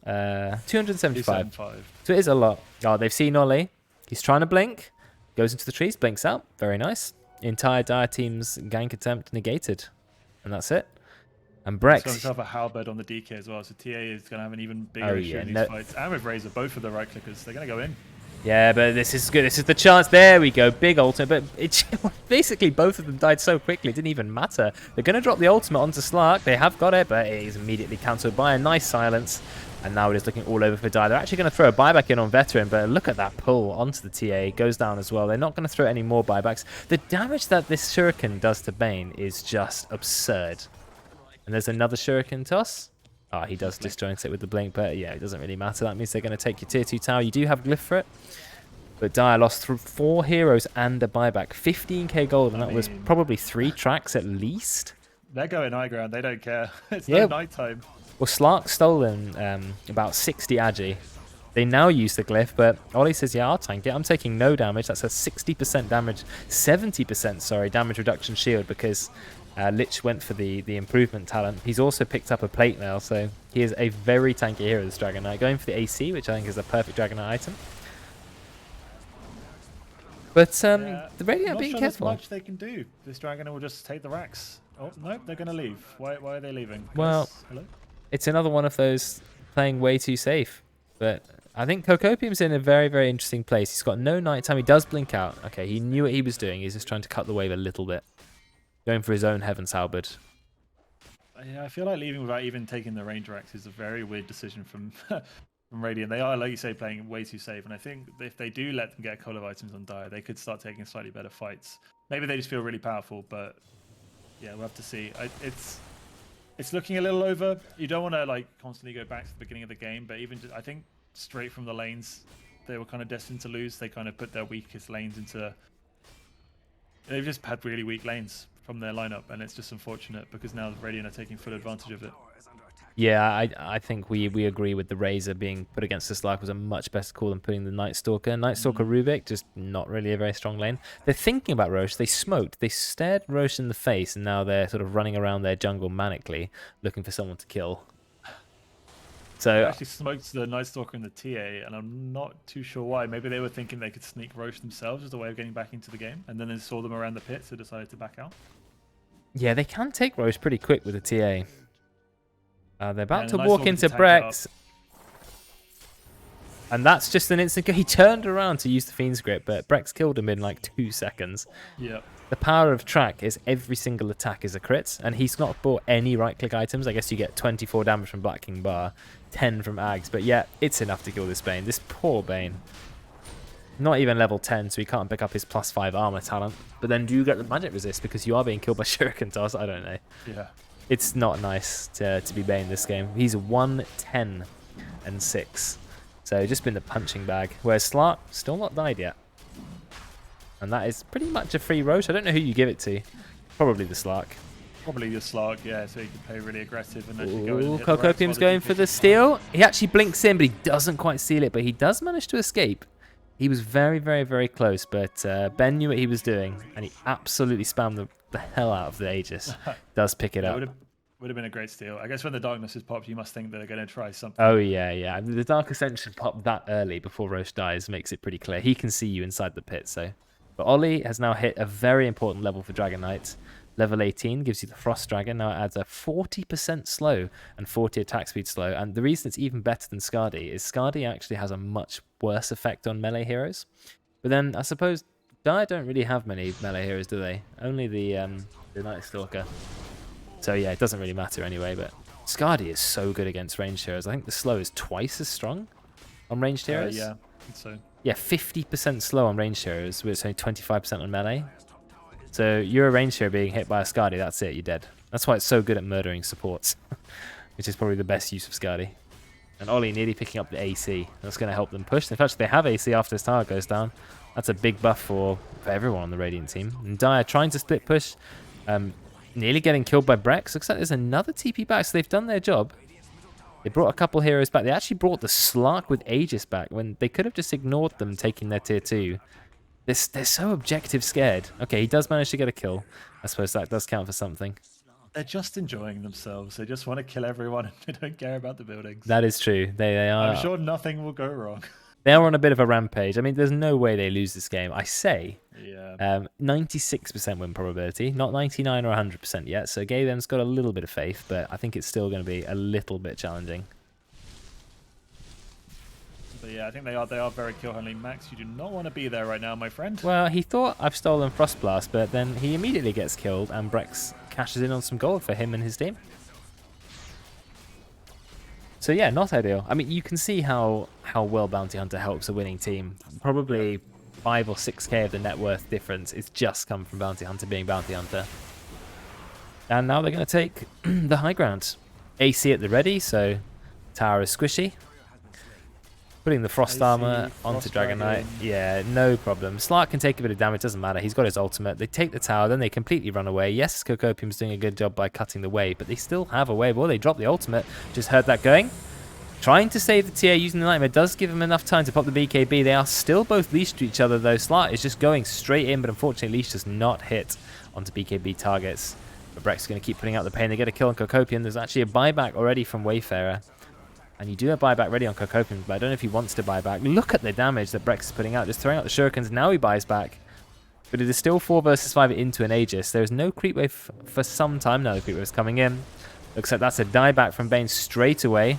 275. So it is a lot. Oh, they've seen Ollie. He's trying to blink. Goes into the trees, blinks out. Very nice. Entire Dire team's gank attempt negated. And that's it. And Brex. He's going to have a halberd on the DK as well, so TA is going to have an even bigger issue in these fights. And with Razor, both of the right clickers, they're going to go in. Yeah, but this is good. This is the chance. There we go. Big ultimate. But it's basically both of them died so quickly, it didn't even matter. They're going to drop the ultimate onto Slark. They have got it, but it is immediately cancelled by a nice silence. And now it is looking all over for Dire. They're actually going to throw a buyback in on Veteran, but look at that pull onto the TA. Goes down as well. They're not going to throw any more buybacks. The damage that this Shuriken does to Bane is just absurd. And there's another Shuriken toss. Oh, he does disjoint it with the blink, but yeah, it doesn't really matter. That means they're going to take your tier 2 tower. You do have glyph for it. But Dire lost through 4 heroes and a buyback. 15k gold, and that was probably 3 tracks at least. They're going high ground. They don't care. It's no nighttime. Well, Slark's stolen about 60 agi. They now use the glyph, but Ollie says, yeah, I'll tank it. I'm taking no damage. That's a 60% damage, 70%, sorry, damage reduction shield because Lich went for the improvement talent. He's also picked up a plate mail, so he is a very tanky hero, this Dragon Knight. Going for the AC, which I think is a perfect Dragon Knight item. But the Radiant being careful. Not much they can do. This Dragon will just take the racks. Oh, no, they're going to leave. Why are they leaving? Guys, well, hello? It's another one of those playing way too safe. But I think Cocopium's in a very, very interesting place. He's got no nighttime. He does blink out. Okay, he knew what he was doing. He's just trying to cut the wave a little bit. Going for his own Heaven's Halberd. Yeah, I feel like leaving without even taking the range racks is a very weird decision from from Radiant. They are, like you say, playing way too safe. And I think if they do let them get a couple of items on Dire, they could start taking slightly better fights. Maybe they just feel really powerful, but yeah, we'll have to see. It's looking a little over. You don't want to like constantly go back to the beginning of the game, but even just, I think straight from the lanes, they were kind of destined to lose. They kind of put their weakest lanes into... They've just had really weak lanes from their lineup, and it's just unfortunate because now Radiant are taking full advantage of it. Yeah, I think we agree with the Razor being put against the Slark was a much better call than putting the Night Stalker. Night Stalker Rubik, just not really a very strong lane. They're thinking about Roche. They smoked. They stared Roche in the face, and now they're sort of running around their jungle manically, looking for someone to kill. So they actually smoked the Night Stalker in the TA, and I'm not too sure why. Maybe they were thinking they could sneak Roche themselves as a way of getting back into the game, and then they saw them around the pit, so decided to back out. Yeah, they can take Roche pretty quick with the TA. They're about to walk into Brex. And that's just an instant... He turned around to use the Fiend's Grip, but Brex killed him in like 2 seconds. Yeah. The power of Track is every single attack is a crit, and he's not bought any right-click items. I guess you get 24 damage from Black King Bar, 10 from Ags, but yeah, it's enough to kill this Bane. This poor Bane. Not even level 10, so he can't pick up his +5 armor talent. But then do you get the magic resist because you are being killed by Shuriken Toss? I don't know. Yeah. It's not nice to be Bane this game. He's 1-10-6. So just been the punching bag. Whereas Slark, still not died yet. And that is pretty much a free Roche. I don't know who you give it to. Probably the Slark. Probably the Slark, yeah, so he can play really aggressive and actually go in and hit Cocopium's going for the steal. He actually blinks in, but he doesn't quite seal it. But he does manage to escape. He was very, very, very close, but Ben knew what he was doing, and he absolutely spammed the hell out of the Aegis. Does pick it up. Would have been a great steal. I guess when the darkness is popped, you must think they're going to try something. Oh, yeah, yeah. The Dark Ascension popped that early before Roche dies makes it pretty clear. He can see you inside the pit, so... But Ollie has now hit a very important level for Dragon Knight. Level 18 gives you the Frost Dragon. Now it adds a 40% slow and 40 attack speed slow. And the reason it's even better than Skadi is Skadi actually has a much worse effect on melee heroes. But then I suppose Dire don't really have many melee heroes, do they? Only the Night Stalker. So yeah, it doesn't really matter anyway. But Skadi is so good against ranged heroes. I think the slow is twice as strong on ranged heroes. Yeah, I think so. Yeah, 50% slow on ranged heroes, with only 25% on melee. So you're a ranged hero being hit by a Skadi, that's it, you're dead. That's why it's so good at murdering supports, which is probably the best use of Skadi. And Ollie nearly picking up the AC. That's going to help them push. In fact, they have AC after his tower goes down. That's a big buff for everyone on the Radiant team. And Dire trying to split push, nearly getting killed by Brex. Looks like there's another TP back, so they've done their job. They brought a couple heroes back. They actually brought the Slark with Aegis back when they could have just ignored them taking their tier 2. They're so objective scared. Okay, he does manage to get a kill. I suppose that does count for something. They're just enjoying themselves. They just want to kill everyone and they don't care about the buildings. That is true. They are. I'm sure nothing will go wrong. They are on a bit of a rampage. I mean, there's no way they lose this game. I say, yeah. 96% win probability, not 99 or 100% yet. So Gaben's got a little bit of faith, but I think it's still going to be a little bit challenging. But yeah, I think they are very kill hungry. Max, you do not want to be there right now, my friend. Well, he thought I've stolen Frostblast, but then he immediately gets killed, and Brex cashes in on some gold for him and his team. So yeah, not ideal. I mean, you can see how well Bounty Hunter helps a winning team. Probably 5 or 6k of the net worth difference is just come from Bounty Hunter being Bounty Hunter. And now they're going to take the high ground. AC at the ready, so tower is squishy. Putting the Frost Armor onto Dragon Knight. Yeah, no problem. Slark can take a bit of damage, doesn't matter. He's got his ultimate. They take the tower, then they completely run away. Yes, Cocopium's doing a good job by cutting the wave, but they still have a wave. Well, they drop the ultimate. Just heard that going. Trying to save the TA using the Nightmare does give him enough time to pop the BKB. They are still both leashed to each other, though. Slark is just going straight in, but unfortunately, Leash does not hit onto BKB targets. But Brex is going to keep putting out the pain. They get a kill on Cocopium. There's actually a buyback already from Wayfarer. And you do have buyback ready on Cocopium, but I don't know if he wants to buy back. Look at the damage that Brex is putting out. Just throwing out the shurikens. Now he buys back. But it is still 4 versus 5 into an Aegis. There is no creep wave for some time now. The creep wave is coming in. Looks like that's a dieback from Bane straight away.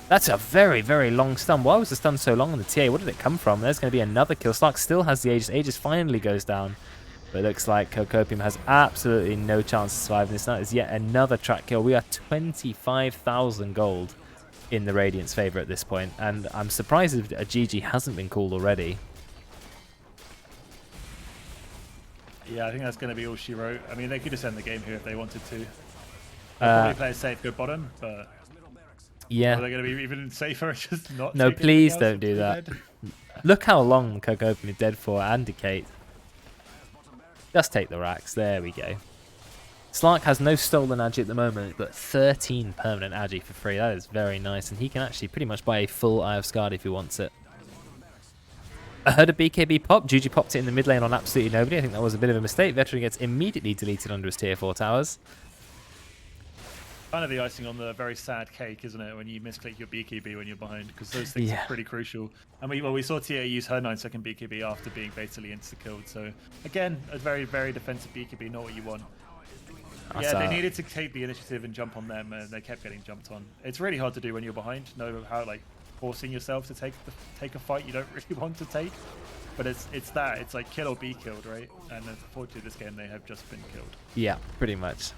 That's a very, very long stun. Why was the stun so long on the TA? What did it come from? There's going to be another kill. Slark still has the Aegis. Aegis finally goes down. But it looks like Cocopium has absolutely no chance of surviving this. That is yet another track kill. We are 25,000 gold in the Radiant's favour at this point, and I'm surprised if a GG hasn't been called already. Yeah, I think that's going to be all she wrote. I mean, they could just end the game here if they wanted to. They'll probably play it safe, go bottom, but yeah, are they going to be even safer? Just not. No, please don't do that. Look how long Kokopen is dead for, and Decate. Just take the racks. There we go. Slark has no stolen agi at the moment, but 13 permanent agi for free. That is very nice, and he can actually pretty much buy a full Eye of Skadi if he wants it. I heard a BKB pop. Juju popped it in the mid lane on absolutely nobody. I think that was a bit of a mistake. Veteran gets immediately deleted under his tier 4 towers. Kind of the icing on the very sad cake, isn't it, when you misclick your BKB when you're behind, because those things are pretty crucial. And we saw TA use her 9-second BKB after being basically insta-killed. So again, a very, very defensive BKB, not what you want. Yeah, they needed to take the initiative and jump on them, and they kept getting jumped on. It's really hard to do when you're behind. Know how forcing yourself to take a fight you don't really want to take. But it's that. It's like kill or be killed, right? And unfortunately, this game they have just been killed. Yeah, pretty much.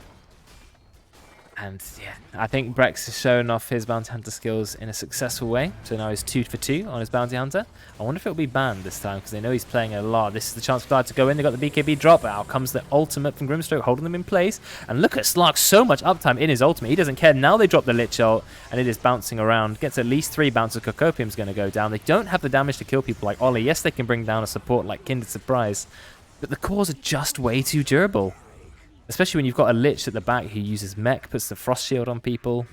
And yeah, I think Brex has shown off his Bounty Hunter skills in a successful way. So now he's 2 for 2 on his Bounty Hunter. I wonder if it'll be banned this time, because they know he's playing a lot. This is the chance for Dart to go in. They got the BKB drop. Out comes the ultimate from Grimstroke, holding them in place. And look at Slark, so much uptime in his ultimate. He doesn't care. Now they drop the Lich ult, and it is bouncing around. Gets at least 3 bounces. Kokopium's going to go down. They don't have the damage to kill people like Ollie. Yes, they can bring down a support like Kindred Surprise, but the cores are just way too durable. Especially when you've got a Lich at the back who uses mech, puts the frost shield on people.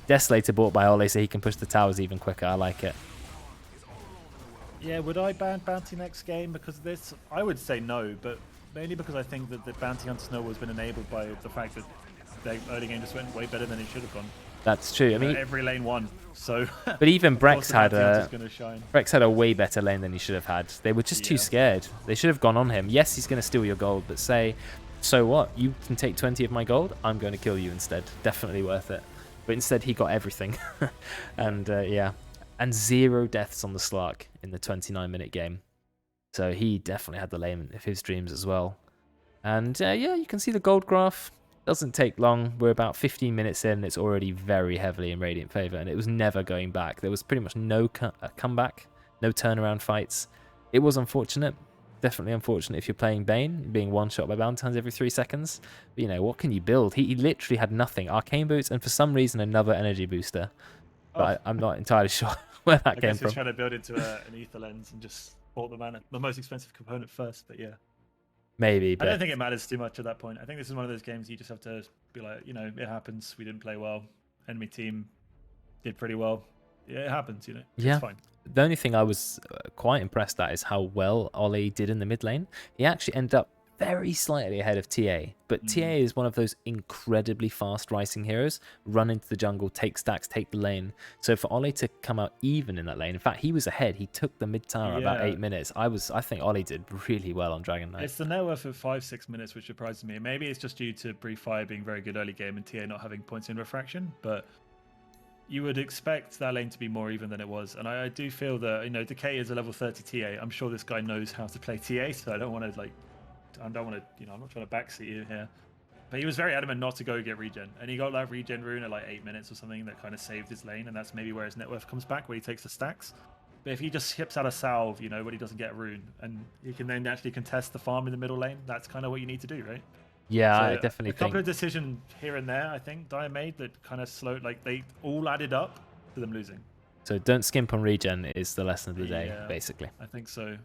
Desolator bought by Ollie so he can push the towers even quicker. I like it. Yeah, would I ban Bounty next game because of this? I would say no, but mainly because I think that the Bounty Hunter Snowball has been enabled by the fact that the early game just went way better than it should have gone. That's true. I mean, every lane won. So, but even Brex had a way better lane than he should have had. They were just too scared. They should have gone on him. Yes, he's going to steal your gold, but say, so what? You can take 20 of my gold. I'm going to kill you instead. Definitely worth it. But instead, he got everything. And yeah, and 0 deaths on the Slark in the 29-minute game. So he definitely had the lane of his dreams as well. And yeah, you can see the gold graph. Doesn't take long. We're about 15 minutes in. It's already very heavily in Radiant favor, and it was never going back. There was pretty much no comeback, no turnaround fights. It was unfortunate. Definitely unfortunate if you're playing Bane, being one-shot by Bounty Hunters every 3 seconds. But, you know, what can you build? He literally had nothing. Arcane Boots and for some reason another energy booster. But I'm not entirely sure where that came from. He's trying to build into an Ether Lens and just bought the most expensive component first, but yeah. Maybe, but I don't think it matters too much at that point. I think this is one of those games you just have to be like, you know, it happens. We didn't play well. Enemy team did pretty well. Yeah, it happens, you know. Yeah. It's fine. The only thing I was quite impressed at is how well Ollie did in the mid lane. He actually ended up very slightly ahead of TA, but TA is one of those incredibly fast rising heroes. Run into the jungle, take stacks, take the lane. So for Ollie to come out even in that lane, in fact, he was ahead. He took the mid tower about 8 minutes. I think Ollie did really well on Dragon Knight. It's the net worth of 5-6 minutes, which surprises me. Maybe it's just due to Brief Fire being very good early game and TA not having points in refraction, but you would expect that lane to be more even than it was. And I do feel that, you know, Decay is a level 30 TA. I'm sure this guy knows how to play TA, so I don't want to, I'm not trying to backseat you here. But he was very adamant not to go get regen. And he got that regen rune at 8 minutes or something that kind of saved his lane. And that's maybe where his net worth comes back, where he takes the stacks. But if he just skips out a salve, you know, when he doesn't get a rune, and he can then actually contest the farm in the middle lane, that's kind of what you need to do, right? Yeah, so I definitely think. A couple of decisions here and there, I think, Dire made that kind of slowed, they all added up to them losing. So don't skimp on regen is the lesson of the day, basically. I think so.